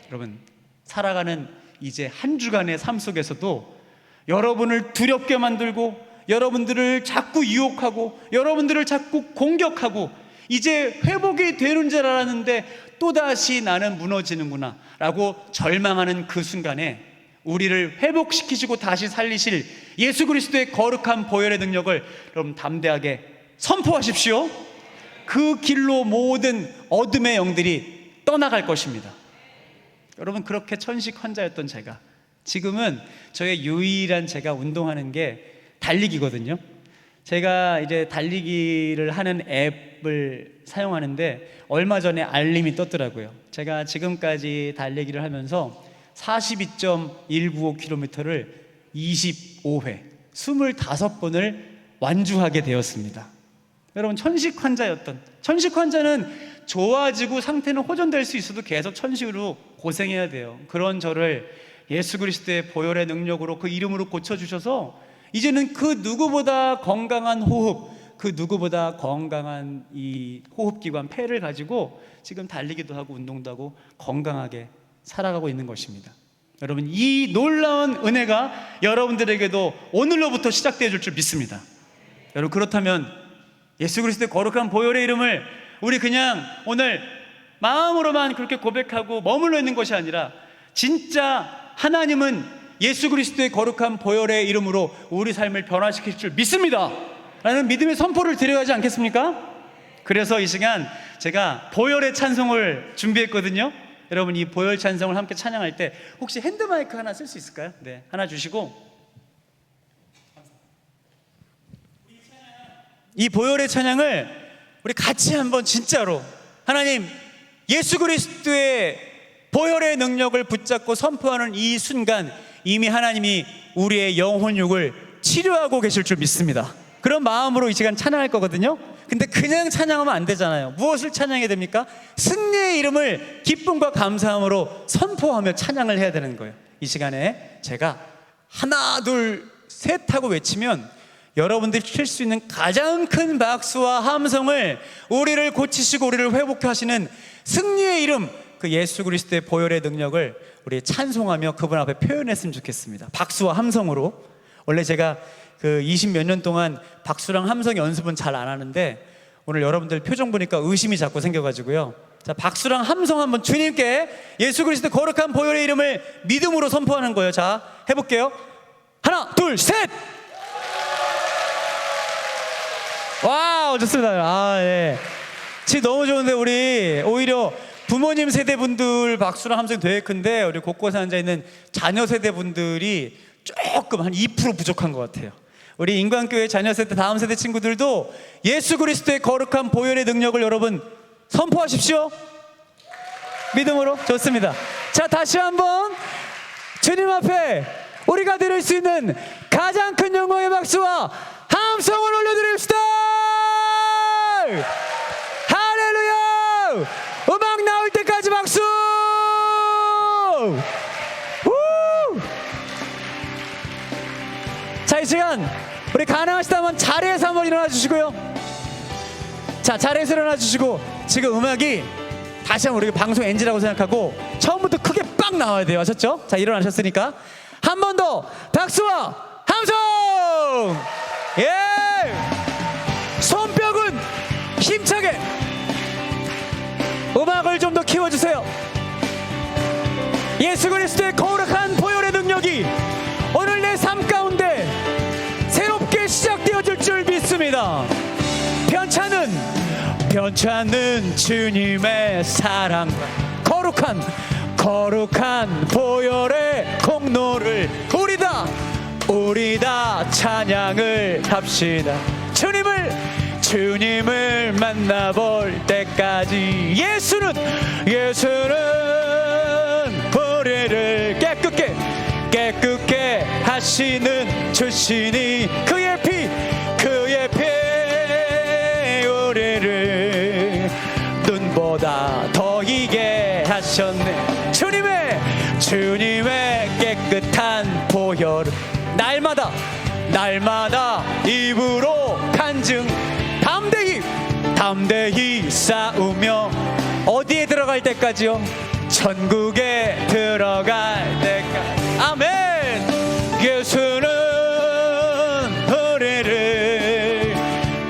여러분, 살아가는 이제 한 주간의 삶 속에서도 여러분을 두렵게 만들고, 여러분들을 자꾸 유혹하고, 여러분들을 자꾸 공격하고, 이제 회복이 되는 줄 알았는데 또다시 나는 무너지는구나 라고 절망하는 그 순간에, 우리를 회복시키시고 다시 살리실 예수 그리스도의 거룩한 보혈의 능력을 여러분 담대하게 선포하십시오. 그 길로 모든 어둠의 영들이 떠나갈 것입니다. 여러분, 그렇게 천식 환자였던 제가, 지금은 저의 유일한 제가 운동하는 게 달리기거든요. 제가 이제 달리기를 하는 앱을 사용하는데, 얼마 전에 알림이 떴더라고요. 제가 지금까지 달리기를 하면서 42.195km를 25회, 25번을 완주하게 되었습니다. 여러분, 천식 환자는 좋아지고 상태는 호전될 수 있어도 계속 천식으로 고생해야 돼요. 그런 저를 예수 그리스도의 보혈의 능력으로, 그 이름으로 고쳐주셔서 이제는 그 누구보다 건강한 호흡, 그 누구보다 건강한 이 호흡기관, 폐를 가지고 지금 달리기도 하고 운동도 하고 건강하게 살아가고 있는 것입니다. 여러분, 이 놀라운 은혜가 여러분들에게도 오늘로부터 시작되어 줄 줄 믿습니다. 여러분, 그렇다면 예수 그리스도의 거룩한 보혈의 이름을 우리 그냥 오늘 마음으로만 그렇게 고백하고 머물러 있는 것이 아니라, 진짜 하나님은 예수 그리스도의 거룩한 보혈의 이름으로 우리 삶을 변화시킬 줄 믿습니다 라는 믿음의 선포를 드려야 하지 않겠습니까? 그래서 이 시간 제가 보혈의 찬송을 준비했거든요. 여러분, 이 보혈 찬송을 함께 찬양할 때 혹시 핸드마이크 하나 쓸 수 있을까요? 네, 하나 주시고, 이 보혈의 찬양을 우리 같이 한번 진짜로, 하나님, 예수 그리스도의 보혈의 능력을 붙잡고 선포하는 이 순간 이미 하나님이 우리의 영혼육을 치료하고 계실 줄 믿습니다. 그런 마음으로 이 시간 찬양할 거거든요. 근데 그냥 찬양하면 안 되잖아야. 무엇을 찬양해야 됩니까? 승리의 이름을 기쁨과 감사함으로 선포하며 찬양을 해야 되는 거예요. 이 시간에 제가 하나 둘 셋 하고 외치면 여러분들이 칠 수 있는 가장 큰 박수와 함성을, 우리를 고치시고 우리를 회복하시는 승리의 이름, 그 예수 그리스도의 보혈의 능력을 우리 찬송하며 그분 앞에 표현했으면 좋겠습니다. 박수와 함성으로. 원래 제가 그 20몇 년 동안 박수랑 함성 연습은 잘 안 하는데 오늘 여러분들 표정 보니까 의심이 자꾸 생겨가지고요. 자, 박수랑 함성 한번 주님께 예수 그리스도 거룩한 보혈의 이름을 믿음으로 선포하는 거예요. 자, 해볼게요. 하나 둘 셋. 와우, 좋습니다. 아, 예. 지금 너무 좋은데, 우리 오히려 부모님 세대분들 박수랑 함성이 되게 큰데 우리 곳곳에 앉아있는 자녀 세대분들이 조금 한 2% 부족한 것 같아요. 우리 인관교회 자녀 세대, 다음 세대 친구들도 예수 그리스도의 거룩한 보혈의 능력을 여러분 선포하십시오. 믿음으로. 좋습니다. 자, 다시 한번 주님 앞에 우리가 드릴 수 있는 가장 큰 영광의 박수와 함성을 올려드립시다. 할렐루야. 음악 나올 때까지 박수. 자, 이 시간 우리 가능하시다면 자리에서 한번 일어나 주시고요. 자, 자리에서 일어나 주시고, 지금 음악이 다시 한번 우리 방송 NG라고 생각하고 처음부터 크게 빡 나와야 돼요. 아셨죠? 자, 일어나셨으니까 한 번 더 박수와 함성. 예. 손뼉은 힘차게. 음악을 좀 더 키워주세요. 예수 그리스도의 거룩한 보혈의 능력이 오늘 내 삶 가운데 새롭게 시작되어질 줄 믿습니다. 변찮는 주님의 사랑, 거룩한 보혈의 공로를 우리 다 찬양을 합시다. 주님을 만나볼 때까지 예수는 우리를 깨끗게 하시는 주시니 그의 피 우리를 눈보다 더 이게 하셨네. 주님의 깨끗한 보혈 날마다 입으로 간증, 담대히 싸우며 어디에 들어갈 때까지요? 천국에 들어갈 때까지. 아멘. 예수는 우리를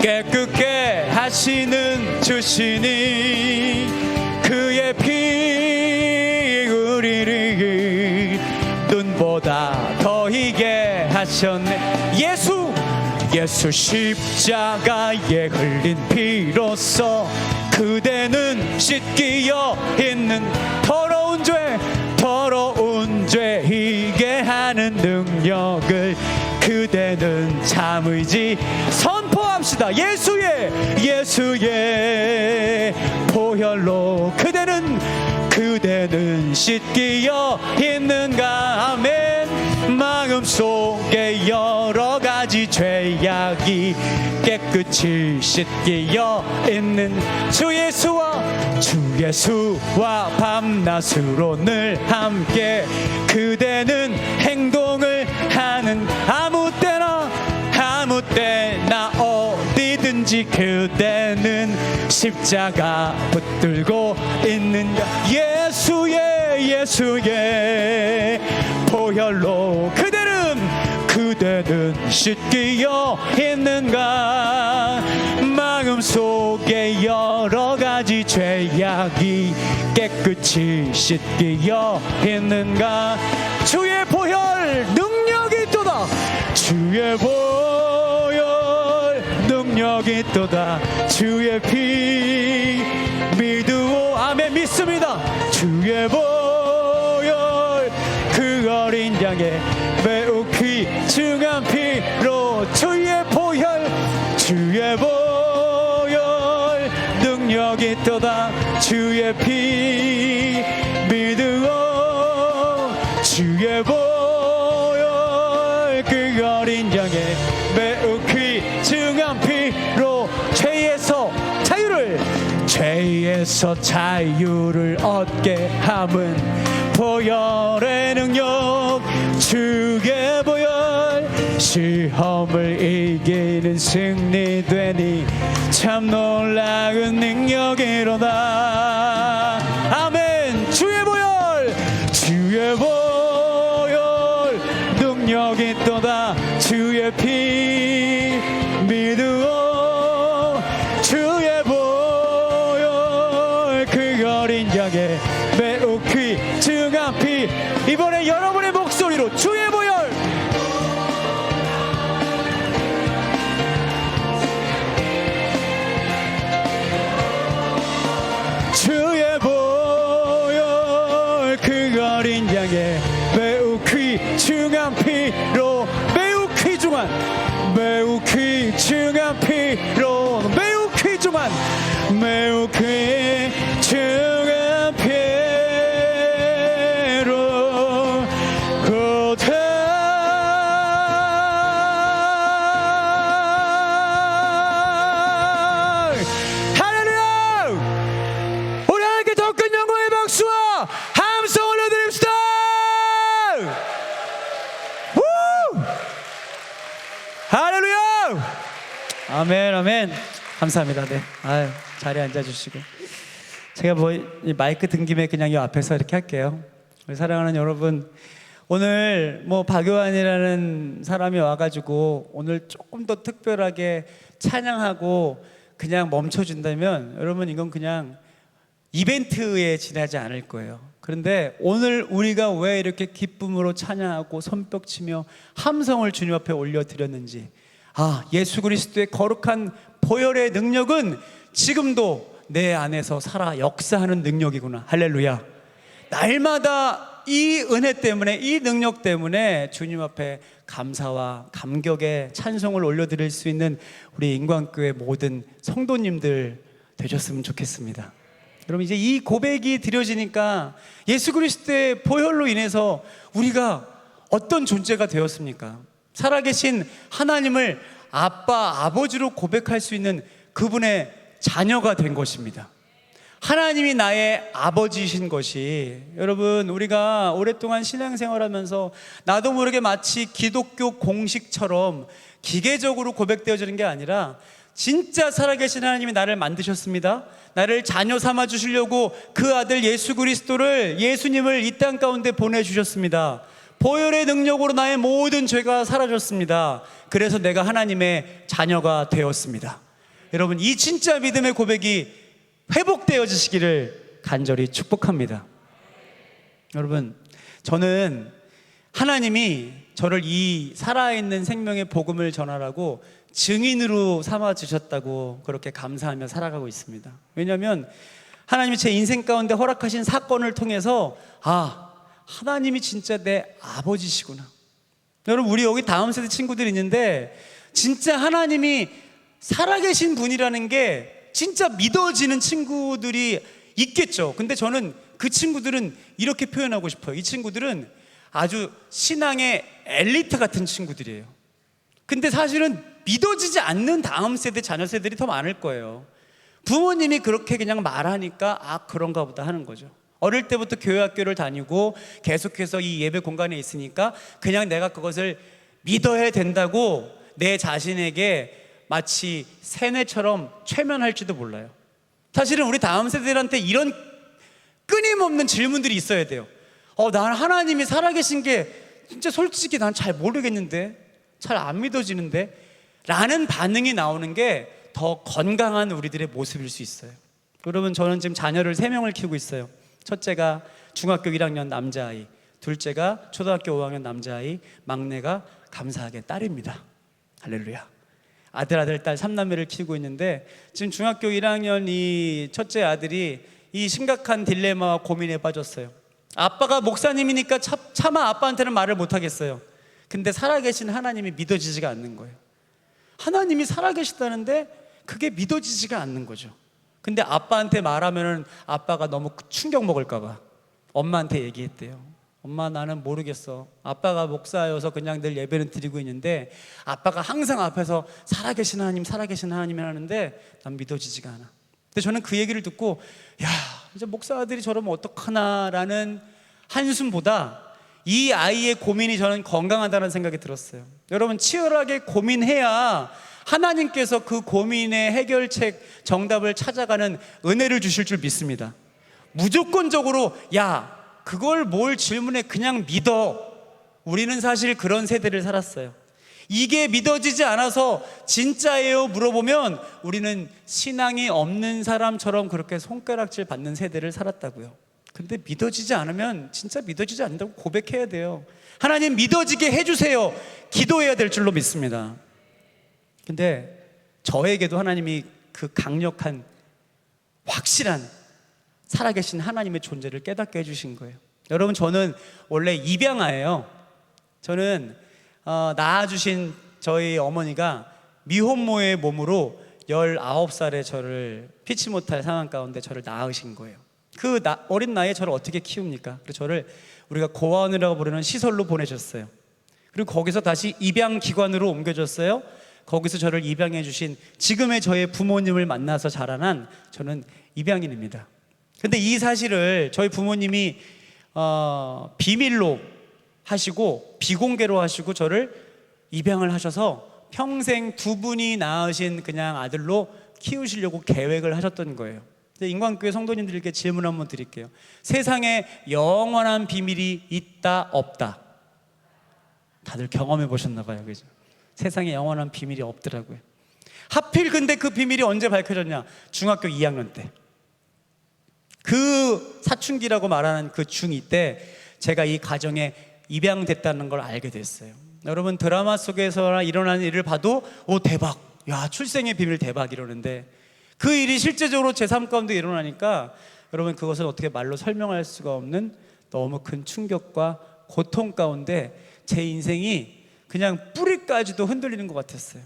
깨끗게 하시는 주시니 그의 피 우리를 눈보다 더 희게 하셨네. 예수 십자가에 흘린 피로써 그대는 씻기어 있는 더러운 죄 희게 하는 능력을 그대는 참의지 선포합시다. 예수의 보혈로 그대는 씻기어 있는가. 아멘. 마음 마음속에 여러 가지 죄악이 깨끗이 씻기어 있는 주 예수와 밤낮으로 늘 함께 그대는 행동을 하는 아무 때나 어디든지 그대는 십자가 붙들고 있는 예수의 보혈로 그대는 씻기어 있는가 마음속에 여러 가지 죄악이 깨끗이 씻기어 있는가 주의 보혈 능력이 있도다 주의 보혈 능력이 있도다 주의 피 믿으오 아멘 믿습니다 주의 보혈 그 어린 양의 매우 귀중한 피로 주의 보혈 능력이 있도다 주의 피 믿으오 주의 보혈 그 어린 양의 매우 귀중한 피로 죄에서 자유를 얻게 함은 보혈의 능력 주의 보혈 시험을 이기는 승리되니 참 놀라운 능력이로다 아멘 주의 보혈 능력이 있도다 주의 피 믿으오 주의 보혈 그 어린 양의 매우 귀중한 피 이번에 여러분의 목소리로 주의 보혈 주의 보혈 그 어린 양의 매우 귀중한 피로 매우 귀중한 피로 매우 귀중한 피로 고대 할렐루야 우리 하나님께 더 큰 영광의 박수와 함성 올려드립시다 할렐루야 아멘 아멘 감사합니다. 네. 아유, 자리에 앉아주시고 제가 이 마이크 든 김에 그냥 이 앞에서 이렇게 할게요. 우리 사랑하는 여러분 오늘 박요한이라는 사람이 와가지고 오늘 조금 더 특별하게 찬양하고 그냥 멈춰준다면 여러분 이건 그냥 이벤트에 지나지 않을 거예요. 그런데 오늘 우리가 왜 이렇게 기쁨으로 찬양하고 손뼉치며 함성을 주님 앞에 올려드렸는지 예수 그리스도의 거룩한 보혈의 능력은 지금도 내 안에서 살아 역사하는 능력이구나. 할렐루야. 날마다 이 은혜 때문에 이 능력 때문에 주님 앞에 감사와 감격의 찬송을 올려드릴 수 있는 우리 인광교회 모든 성도님들 되셨으면 좋겠습니다. 여러분 이제 이 고백이 드려지니까 예수 그리스도의 보혈로 인해서 우리가 어떤 존재가 되었습니까? 살아계신 하나님을 아빠, 아버지로 고백할 수 있는 그분의 자녀가 된 것입니다. 하나님이 나의 아버지이신 것이 여러분 우리가 오랫동안 신앙생활하면서 나도 모르게 마치 기독교 공식처럼 기계적으로 고백되어지는 게 아니라 진짜 살아계신 하나님이 나를 만드셨습니다. 나를 자녀 삼아 주시려고 그 아들 예수 그리스도를 예수님을 이 땅 가운데 보내주셨습니다. 보혈의 능력으로 나의 모든 죄가 사라졌습니다. 그래서 내가 하나님의 자녀가 되었습니다. 여러분 이 진짜 믿음의 고백이 회복되어지시기를 간절히 축복합니다. 여러분 저는 하나님이 저를 이 살아있는 생명의 복음을 전하라고 증인으로 삼아주셨다고 그렇게 감사하며 살아가고 있습니다. 왜냐하면 하나님이 제 인생 가운데 허락하신 사건을 통해서 하나님이 진짜 내 아버지시구나. 여러분 우리 여기 다음 세대 친구들이 있는데 진짜 하나님이 살아계신 분이라는 게 진짜 믿어지는 친구들이 있겠죠. 근데 저는 그 친구들은 이렇게 표현하고 싶어요. 이 친구들은 아주 신앙의 엘리트 같은 친구들이에요. 근데 사실은 믿어지지 않는 다음 세대 자녀 세대들이 더 많을 거예요. 부모님이 그렇게 그냥 말하니까 아 그런가 보다 하는 거죠. 어릴 때부터 교회 학교를 다니고 계속해서 이 예배 공간에 있으니까 그냥 내가 그것을 믿어야 된다고 내 자신에게 마치 세뇌처럼 최면할지도 몰라요. 사실은 우리 다음 세대들한테 이런 끊임없는 질문들이 있어야 돼요. 난 하나님이 살아계신 게 진짜 솔직히 난 잘 모르겠는데, 잘 안 믿어지는데 라는 반응이 나오는 게 더 건강한 우리들의 모습일 수 있어요. 여러분, 저는 지금 자녀를 3명을 키우고 있어요. 첫째가 중학교 1학년 남자아이, 둘째가 초등학교 5학년 남자아이, 막내가 감사하게 딸입니다. 할렐루야. 아들, 딸 3남매를 키우고 있는데 지금 중학교 1학년 이 첫째 아들이 이 심각한 딜레마와 고민에 빠졌어요. 아빠가 목사님이니까 차마 아빠한테는 말을 못하겠어요. 근데 살아계신 하나님이 믿어지지가 않는 거예요. 하나님이 살아계시다는데 그게 믿어지지가 않는 거죠. 근데 아빠한테 말하면은 아빠가 너무 충격 먹을까 봐 엄마한테 얘기했대요. 엄마, 나는 모르겠어. 아빠가 목사여서 그냥 늘 예배는 드리고 있는데 아빠가 항상 앞에서 살아계신 하나님 하는데 난 믿어지지가 않아. 근데 저는 그 얘기를 듣고 야, 이제 목사 아들이 저러면 어떡하나라는 한숨보다 이 아이의 고민이 저는 건강하다는 생각이 들었어요. 여러분, 치열하게 고민해야 하나님께서 그 고민의 해결책, 정답을 찾아가는 은혜를 주실 줄 믿습니다. 무조건적으로 야, 그걸 뭘 질문해, 그냥 믿어. 우리는 사실 그런 세대를 살았어요. 이게 믿어지지 않아서 진짜예요 물어보면 우리는 신앙이 없는 사람처럼 그렇게 손가락질 받는 세대를 살았다고요. 근데 믿어지지 않으면 진짜 믿어지지 않는다고 고백해야 돼요. 하나님 믿어지게 해주세요. 기도해야 될 줄로 믿습니다. 근데 저에게도 하나님이 그 강력한 확실한 살아계신 하나님의 존재를 깨닫게 해주신 거예요. 여러분, 저는 원래 입양아예요. 저는 낳아주신 저희 어머니가 미혼모의 몸으로 19살에 저를 피치 못할 상황 가운데 저를 낳으신 거예요. 그 어린 나이에 저를 어떻게 키웁니까? 그래서 저를 우리가 고아원이라고 부르는 시설로 보내셨어요. 그리고 거기서 다시 입양기관으로 옮겨졌어요. 거기서 저를 입양해 주신 지금의 저의 부모님을 만나서 자라난 저는 입양인입니다. 근데 이 사실을 저희 부모님이 비밀로 하시고 비공개로 하시고 저를 입양을 하셔서 평생 두 분이 낳으신 그냥 아들로 키우시려고 계획을 하셨던 거예요. 인관교회 성도님들께 질문 한번 드릴게요. 세상에 영원한 비밀이 있다 없다? 다들 경험해 보셨나 봐요, 그죠? 세상에 영원한 비밀이 없더라고요. 하필 근데 그 비밀이 언제 밝혀졌냐? 중학교 2학년 때. 그 사춘기라고 말하는 그 중2 때 제가 이 가정에 입양됐다는 걸 알게 됐어요. 여러분, 드라마 속에서나 일어나는 일을 봐도 오, 대박, 야, 출생의 비밀 대박 이러는데 그 일이 실제적으로 제 삶 가운데 일어나니까 여러분, 그것은 어떻게 말로 설명할 수가 없는 너무 큰 충격과 고통 가운데 제 인생이 그냥 뿌리까지도 흔들리는 것 같았어요.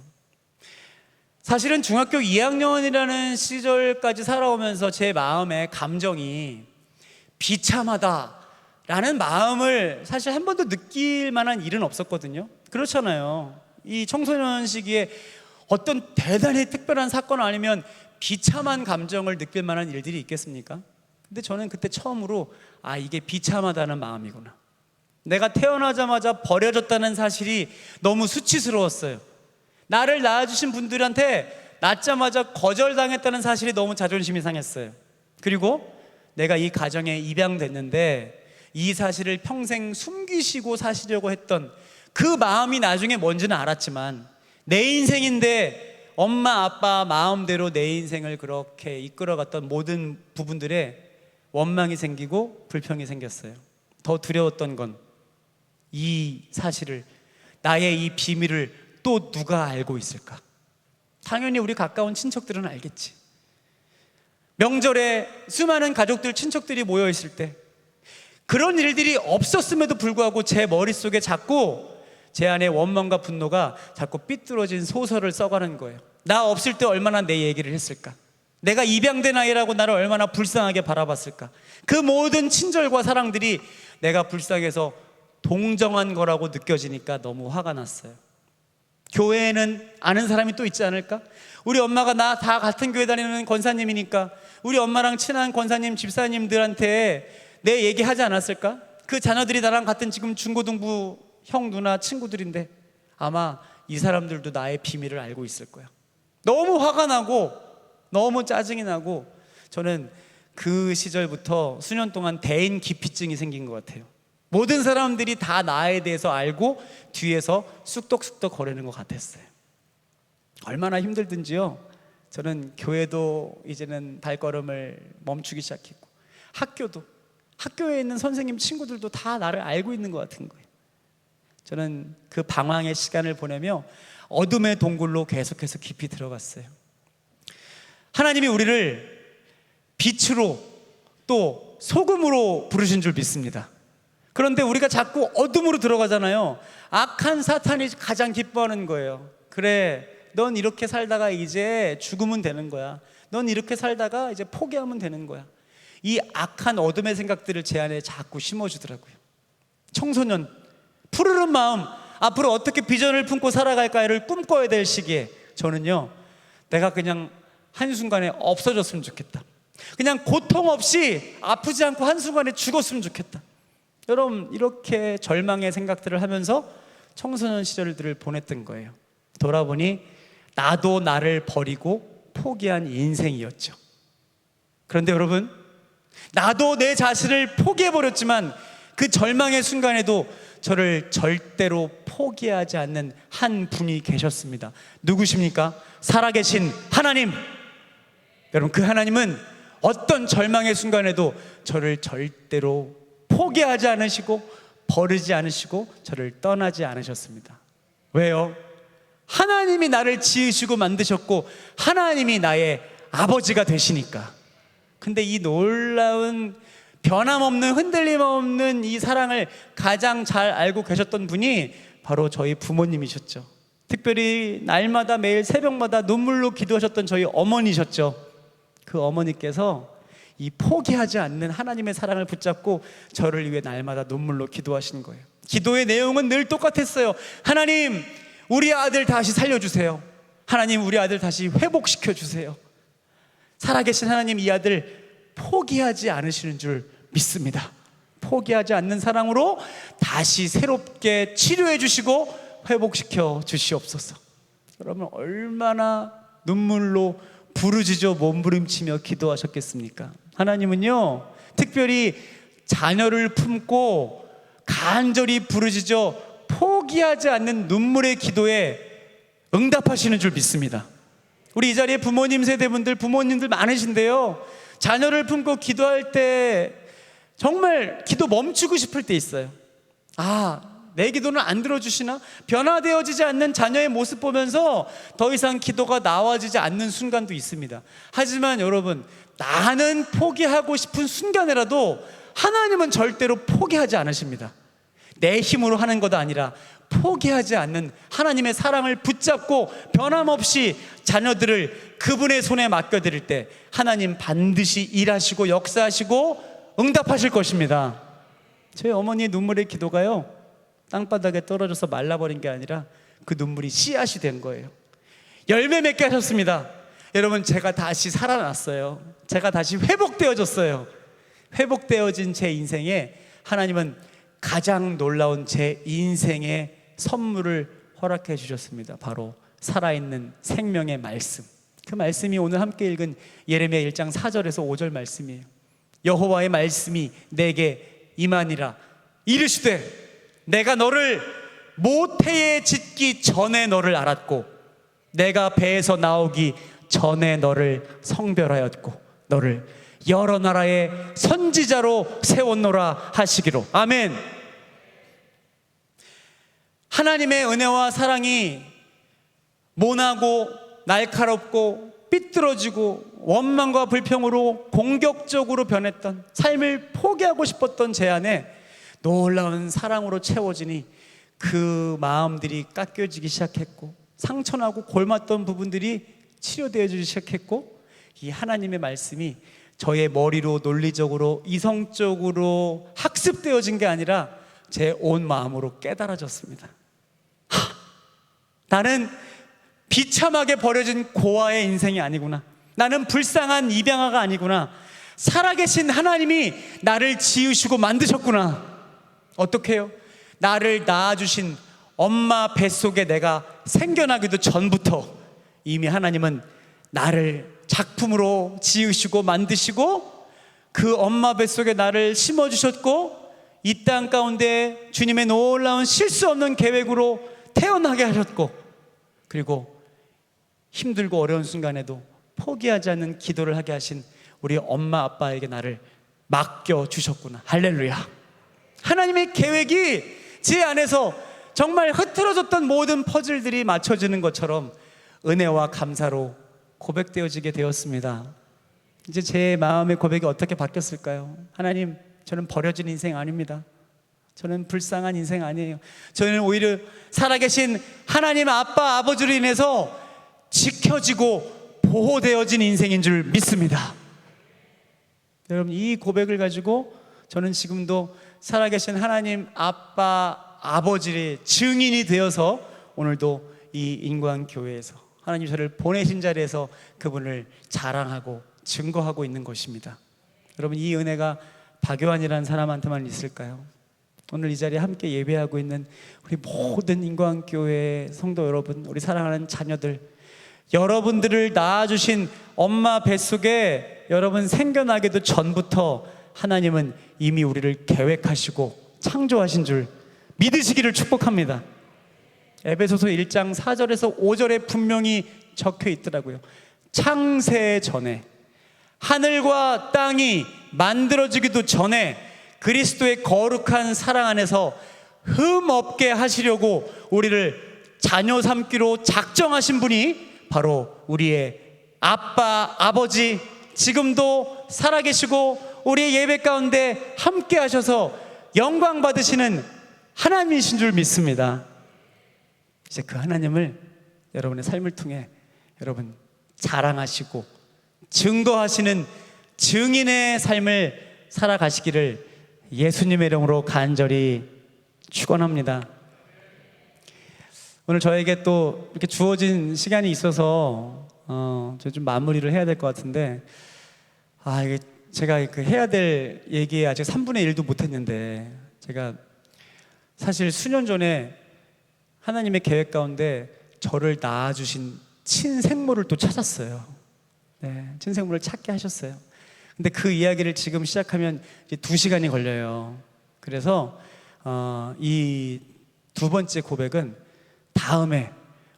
사실은 중학교 2학년이라는 시절까지 살아오면서 제 마음의 감정이 비참하다라는 마음을 사실 한 번도 느낄 만한 일은 없었거든요. 그렇잖아요. 이 청소년 시기에 어떤 대단히 특별한 사건 아니면 비참한 감정을 느낄 만한 일들이 있겠습니까? 근데 저는 그때 처음으로 이게 비참하다는 마음이구나. 내가 태어나자마자 버려졌다는 사실이 너무 수치스러웠어요. 나를 낳아주신 분들한테 낳자마자 거절당했다는 사실이 너무 자존심이 상했어요. 그리고 내가 이 가정에 입양됐는데 이 사실을 평생 숨기시고 사시려고 했던 그 마음이 나중에 뭔지는 알았지만 내 인생인데 엄마 아빠 마음대로 내 인생을 그렇게 이끌어갔던 모든 부분들에 원망이 생기고 불평이 생겼어요. 더 두려웠던 건 이 사실을, 나의 이 비밀을 또 누가 알고 있을까? 당연히 우리 가까운 친척들은 알겠지. 명절에 수많은 가족들, 친척들이 모여 있을 때 그런 일들이 없었음에도 불구하고 제 머릿속에 자꾸 제 안에 원망과 분노가 자꾸 삐뚤어진 소설을 써가는 거예요. 나 없을 때 얼마나 내 얘기를 했을까? 내가 입양된 아이라고 나를 얼마나 불쌍하게 바라봤을까? 그 모든 친절과 사랑들이 내가 불쌍해서 동정한 거라고 느껴지니까 너무 화가 났어요. 교회에는 아는 사람이 또 있지 않을까? 우리 엄마가 나 다 같은 교회 다니는 권사님이니까 우리 엄마랑 친한 권사님, 집사님들한테 내 얘기하지 않았을까? 그 자녀들이 나랑 같은 지금 중고등부 형, 누나, 친구들인데 아마 이 사람들도 나의 비밀을 알고 있을 거야. 너무 화가 나고 너무 짜증이 나고 저는 그 시절부터 수년 동안 대인 기피증이 생긴 것 같아요. 모든 사람들이 다 나에 대해서 알고 뒤에서 쑥덕쑥덕 거리는 것 같았어요. 얼마나 힘들든지요. 저는 교회도 이제는 발걸음을 멈추기 시작했고 학교에 있는 선생님 친구들도 다 나를 알고 있는 것 같은 거예요. 저는 그 방황의 시간을 보내며 어둠의 동굴로 계속해서 깊이 들어갔어요. 하나님이 우리를 빛으로 또 소금으로 부르신 줄 믿습니다. 그런데 우리가 자꾸 어둠으로 들어가잖아요. 악한 사탄이 가장 기뻐하는 거예요. 그래, 넌 이렇게 살다가 이제 죽으면 되는 거야. 넌 이렇게 살다가 이제 포기하면 되는 거야. 이 악한 어둠의 생각들을 제 안에 자꾸 심어주더라고요. 청소년, 푸르른 마음, 앞으로 어떻게 비전을 품고 살아갈까를 꿈꿔야 될 시기에 저는요, 내가 그냥 한순간에 없어졌으면 좋겠다. 그냥 고통 없이 아프지 않고 한순간에 죽었으면 좋겠다. 여러분, 이렇게 절망의 생각들을 하면서 청소년 시절들을 보냈던 거예요. 돌아보니 나도 나를 버리고 포기한 인생이었죠. 그런데 여러분, 나도 내 자신을 포기해버렸지만 그 절망의 순간에도 저를 절대로 포기하지 않는 한 분이 계셨습니다. 누구십니까? 살아계신 하나님. 여러분, 그 하나님은 어떤 절망의 순간에도 저를 절대로 포기하지 않으시고 버리지 않으시고 저를 떠나지 않으셨습니다. 왜요? 하나님이 나를 지으시고 만드셨고 하나님이 나의 아버지가 되시니까. 근데 이 놀라운 변함없는 흔들림 없는 이 사랑을 가장 잘 알고 계셨던 분이 바로 저희 부모님이셨죠. 특별히 날마다 매일 새벽마다 눈물로 기도하셨던 저희 어머니셨죠. 그 어머니께서 이 포기하지 않는 하나님의 사랑을 붙잡고 저를 위해 날마다 눈물로 기도하신 거예요. 기도의 내용은 늘 똑같았어요. 하나님, 우리 아들 다시 살려주세요. 하나님, 우리 아들 다시 회복시켜 주세요. 살아계신 하나님, 이 아들 포기하지 않으시는 줄 믿습니다. 포기하지 않는 사랑으로 다시 새롭게 치료해 주시고 회복시켜 주시옵소서. 여러분, 얼마나 눈물로 부르짖어 몸부림치며 기도하셨겠습니까? 하나님은요, 특별히 자녀를 품고 간절히 부르짖어 포기하지 않는 눈물의 기도에 응답하시는 줄 믿습니다. 우리 이 자리에 부모님 세대분들, 부모님들 많으신데요, 자녀를 품고 기도할 때 정말 기도 멈추고 싶을 때 있어요. 내 기도는 안 들어주시나? 변화되어지지 않는 자녀의 모습 보면서 더 이상 기도가 나와지지 않는 순간도 있습니다. 하지만 여러분, 나는 포기하고 싶은 순간이라도 하나님은 절대로 포기하지 않으십니다. 내 힘으로 하는 것도 아니라 포기하지 않는 하나님의 사랑을 붙잡고 변함없이 자녀들을 그분의 손에 맡겨드릴 때 하나님 반드시 일하시고 역사하시고 응답하실 것입니다. 저희 어머니의 눈물의 기도가요, 땅바닥에 떨어져서 말라버린 게 아니라 그 눈물이 씨앗이 된 거예요. 열매 맺게 하셨습니다. 여러분, 제가 다시 살아났어요. 제가 다시 회복되어졌어요. 회복되어진 제 인생에 하나님은 가장 놀라운 제 인생의 선물을 허락해 주셨습니다. 바로 살아있는 생명의 말씀. 그 말씀이 오늘 함께 읽은 예레미야 1장 4절에서 5절 말씀이에요. 여호와의 말씀이 내게 임하니라. 이르시되 내가 너를 모태에 짓기 전에 너를 알았고 내가 배에서 나오기 전에 너를 성별하였고 너를 여러 나라의 선지자로 세웠노라 하시기로. 아멘. 하나님의 은혜와 사랑이 모나고 날카롭고 삐뚤어지고 원망과 불평으로 공격적으로 변했던 삶을 포기하고 싶었던 제 안에 놀라운 사랑으로 채워지니 그 마음들이 깎여지기 시작했고 상처나고 골맞던 부분들이 치료되어지기 시작했고 이 하나님의 말씀이 저의 머리로 논리적으로 이성적으로 학습되어진 게 아니라 제 온 마음으로 깨달아졌습니다. 나는 비참하게 버려진 고아의 인생이 아니구나. 나는 불쌍한 입양아가 아니구나. 살아계신 하나님이 나를 지으시고 만드셨구나. 어떻게 해요? 나를 낳아주신 엄마 뱃속에 내가 생겨나기도 전부터 이미 하나님은 나를 작품으로 지으시고 만드시고 그 엄마 뱃속에 나를 심어주셨고 이 땅 가운데 주님의 놀라운 실수 없는 계획으로 태어나게 하셨고 그리고 힘들고 어려운 순간에도 포기하지 않는 기도를 하게 하신 우리 엄마 아빠에게 나를 맡겨주셨구나. 할렐루야. 하나님의 계획이 제 안에서 정말 흐트러졌던 모든 퍼즐들이 맞춰지는 것처럼 은혜와 감사로 고백되어지게 되었습니다. 이제 제 마음의 고백이 어떻게 바뀌었을까요? 하나님, 저는 버려진 인생 아닙니다. 저는 불쌍한 인생 아니에요. 저는 오히려 살아계신 하나님 아빠 아버지로 인해서 지켜지고 보호되어진 인생인 줄 믿습니다. 여러분, 이 고백을 가지고 저는 지금도 살아계신 하나님 아빠 아버지의 증인이 되어서 오늘도 이 인광교회에서 하나님 저를 보내신 자리에서 그분을 자랑하고 증거하고 있는 것입니다. 여러분, 이 은혜가 박요한이라는 사람한테만 있을까요? 오늘 이 자리에 함께 예배하고 있는 우리 모든 인광교회 성도 여러분, 우리 사랑하는 자녀들, 여러분들을 낳아주신 엄마 뱃속에 여러분 생겨나기도 전부터 하나님은 이미 우리를 계획하시고 창조하신 줄 믿으시기를 축복합니다. 에베소서 1장 4절에서 5절에 분명히 적혀 있더라고요. 창세 전에 하늘과 땅이 만들어지기도 전에 그리스도의 거룩한 사랑 안에서 흠 없게 하시려고 우리를 자녀 삼기로 작정하신 분이 바로 우리의 아빠, 아버지, 지금도 살아계시고 우리의 예배 가운데 함께 하셔서 영광 받으시는 하나님이신 줄 믿습니다. 이제 그 하나님을 여러분의 삶을 통해 여러분 자랑하시고 증거하시는 증인의 삶을 살아가시기를 예수님의 이름으로 간절히 축원합니다. 오늘 저에게 또 이렇게 주어진 시간이 있어서 저 좀 마무리를 해야 될 것 같은데 이게 제가 그 해야 될 얘기에 아직 3분의 1도 못했는데 제가 사실 수년 전에 하나님의 계획 가운데 저를 낳아주신 친생모를 또 찾았어요. 네, 친생모를 찾게 하셨어요. 근데 그 이야기를 지금 시작하면 이제 2시간이 걸려요. 그래서 이 두 번째 고백은 다음에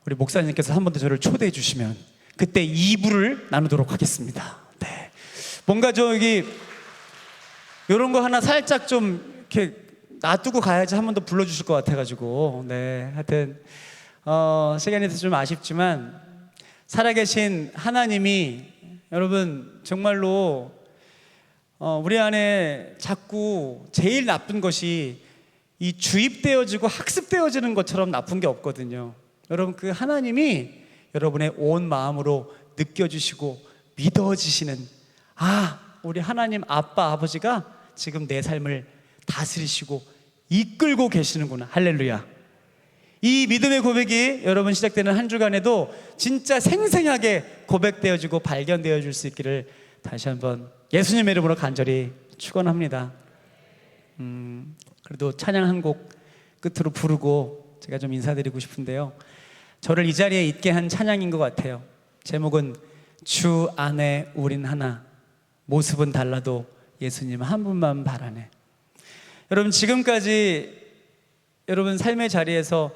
우리 목사님께서 한 번 더 저를 초대해 주시면 그때 2부를 나누도록 하겠습니다. 네. 뭔가 저기 이런 거 하나 살짝 좀 이렇게 놔두고 가야지 한 번 더 불러주실 것 같아가지고 네, 하여튼 시간이 돼서 좀 아쉽지만 살아계신 하나님이 여러분 정말로 우리 안에 자꾸 제일 나쁜 것이 이 주입되어지고 학습되어지는 것처럼 나쁜 게 없거든요. 여러분 그 하나님이 여러분의 온 마음으로 느껴지시고 믿어지시는 우리 하나님 아빠 아버지가 지금 내 삶을 다스리시고 이끌고 계시는구나. 할렐루야. 이 믿음의 고백이 여러분 시작되는 한 주간에도 진짜 생생하게 고백되어지고 발견되어질 수 있기를 다시 한번 예수님의 이름으로 간절히 축원합니다. 그래도 찬양 한 곡 끝으로 부르고 제가 좀 인사드리고 싶은데요. 저를 이 자리에 있게 한 찬양인 것 같아요. 제목은 주 안에 우린 하나, 모습은 달라도 예수님 한 분만 바라네. 여러분 지금까지 여러분 삶의 자리에서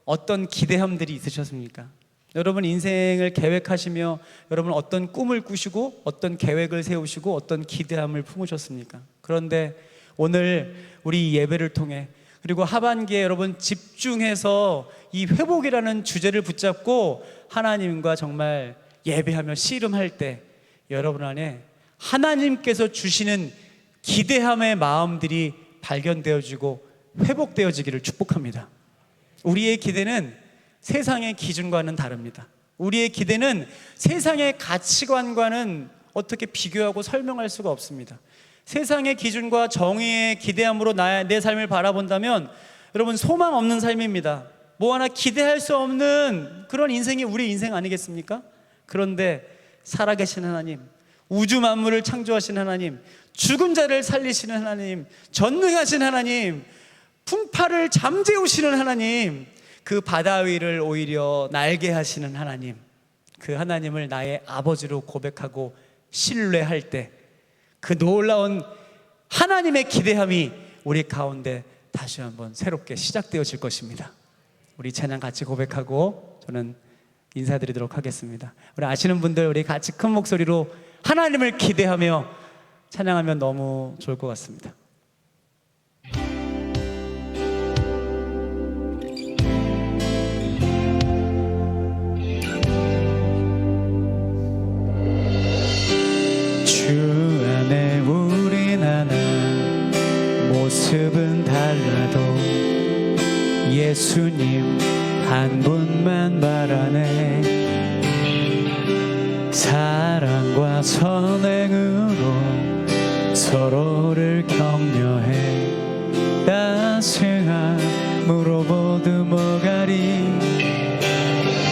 어떤 기대함들이 있으셨습니까? 여러분 인생을 계획하시며 여러분 어떤 꿈을 꾸시고 어떤 계획을 세우시고 어떤 기대함을 품으셨습니까? 그런데 오늘 우리 예배를 통해 그리고 하반기에 여러분 집중해서 이 회복이라는 주제를 붙잡고 하나님과 정말 예배하며 씨름할 때 여러분 안에 하나님께서 주시는 기대함의 마음들이 발견되어지고 회복되어지기를 축복합니다. 우리의 기대는 세상의 기준과는 다릅니다. 우리의 기대는 세상의 가치관과는 어떻게 비교하고 설명할 수가 없습니다. 세상의 기준과 정의의 기대함으로 내 삶을 바라본다면 여러분 소망 없는 삶입니다. 뭐 하나 기대할 수 없는 그런 인생이 우리 인생 아니겠습니까? 그런데 살아계신 하나님, 우주 만물을 창조하신 하나님, 죽은 자를 살리시는 하나님, 전능하신 하나님, 풍파를 잠재우시는 하나님, 그 바다 위를 오히려 날게 하시는 하나님, 그 하나님을 나의 아버지로 고백하고 신뢰할 때 그 놀라운 하나님의 기대함이 우리 가운데 다시 한번 새롭게 시작되어질 것입니다. 우리 찬양 같이 고백하고 저는 인사드리도록 하겠습니다. 우리 아시는 분들 우리 같이 큰 목소리로 하나님을 기대하며 찬양하면 너무 좋을 것 같습니다. 주 안에 우린 하나 모습은 달라도 예수님 한 분만 바라네. 사랑과 선행으로 서로를 격려해 따스함으로 모두 모가리.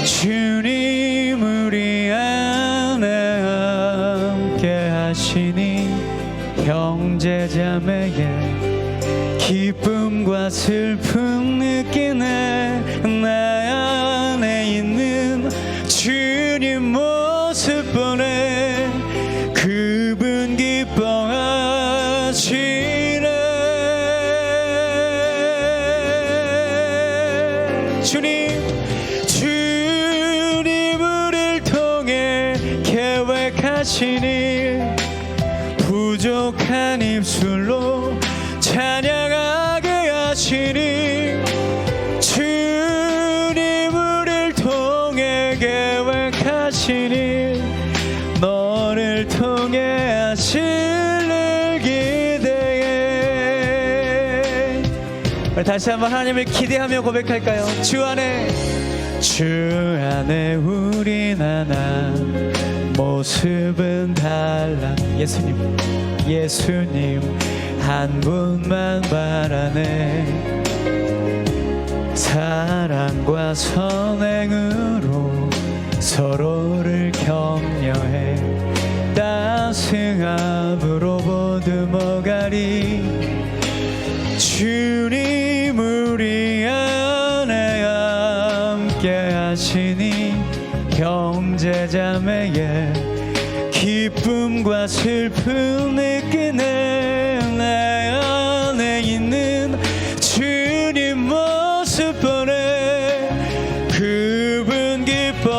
주님 우리 안에 함께 하시니 형제자매의 기쁨과 슬픔 느끼네. 나 안에 있는 주님 모습 보네. 그분 기뻐하시네. 주님 우리를 통해 계획하시니 부족한 입술로 찬양하게 하시니. 주님 우리를 통해 계획하시니 너를 통해 하실 일 기대해. 다시 한번 하나님을 기대하며 고백할까요? 주 안에 우린 하나 모습은 달라. 예수님 한 분만 바라네. 사랑과 선행으로 서로를 격려해 따스함으로 모두 모가리. 주님 우리 안에 함께 하시니 형제자매의 기쁨과 슬픔 느끼네. 내 안에 있는 주님 모습 보네. 그분 기뻐하시네.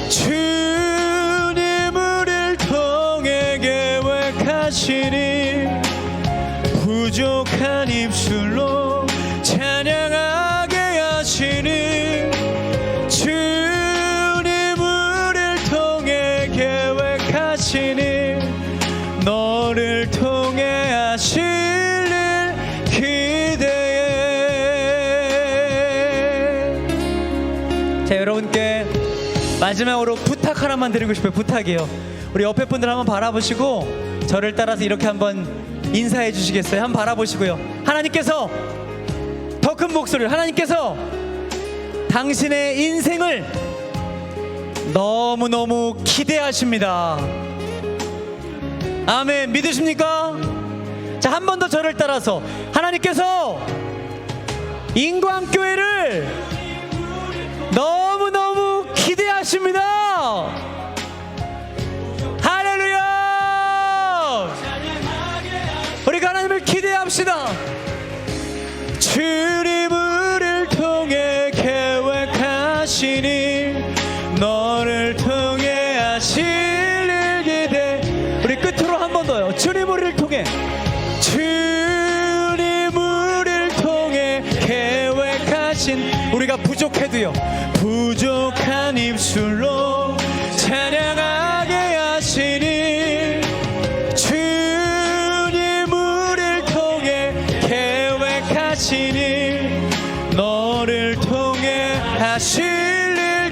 주님 우리를 통해 계획하시니 부족한 입술로 찬양하게 하시니. 주님 우리를 통해 계획하시니 너를 통해 하실 일 기대해. 자, 여러분께 마지막으로 부탁 하나만 드리고 싶어요. 부탁이에요. 우리 옆에 분들 한번 바라보시고 저를 따라서 이렇게 한번 인사해 주시겠어요? 한번 바라보시고요. 하나님께서 더 큰 목소리로, 하나님께서 당신의 인생을 너무너무 기대하십니다. 아멘. 믿으십니까? 자, 한 번 더 저를 따라서 하나님께서 인광교회를 너무너무 기대하십니다. 할렐루야. 우리가 하나님을 기대합시다. 주님 우리를 통해 계획하시니 너를 통해 하실 일 기대. 우리 끝으로 한 번 더요. 주님 우리를 통해, 주님 우리를 통해 계획하신. 우리가 부족해도요 부족한 입술로 찬양하게 하시니. 주님 우리를 통해 계획하시니 너를 통해 하실 일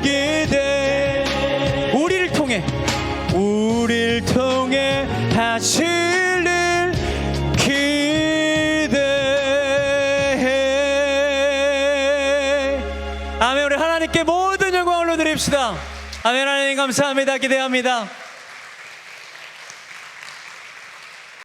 올려드립시다. 아멘. 하나님 감사합니다. 기대합니다.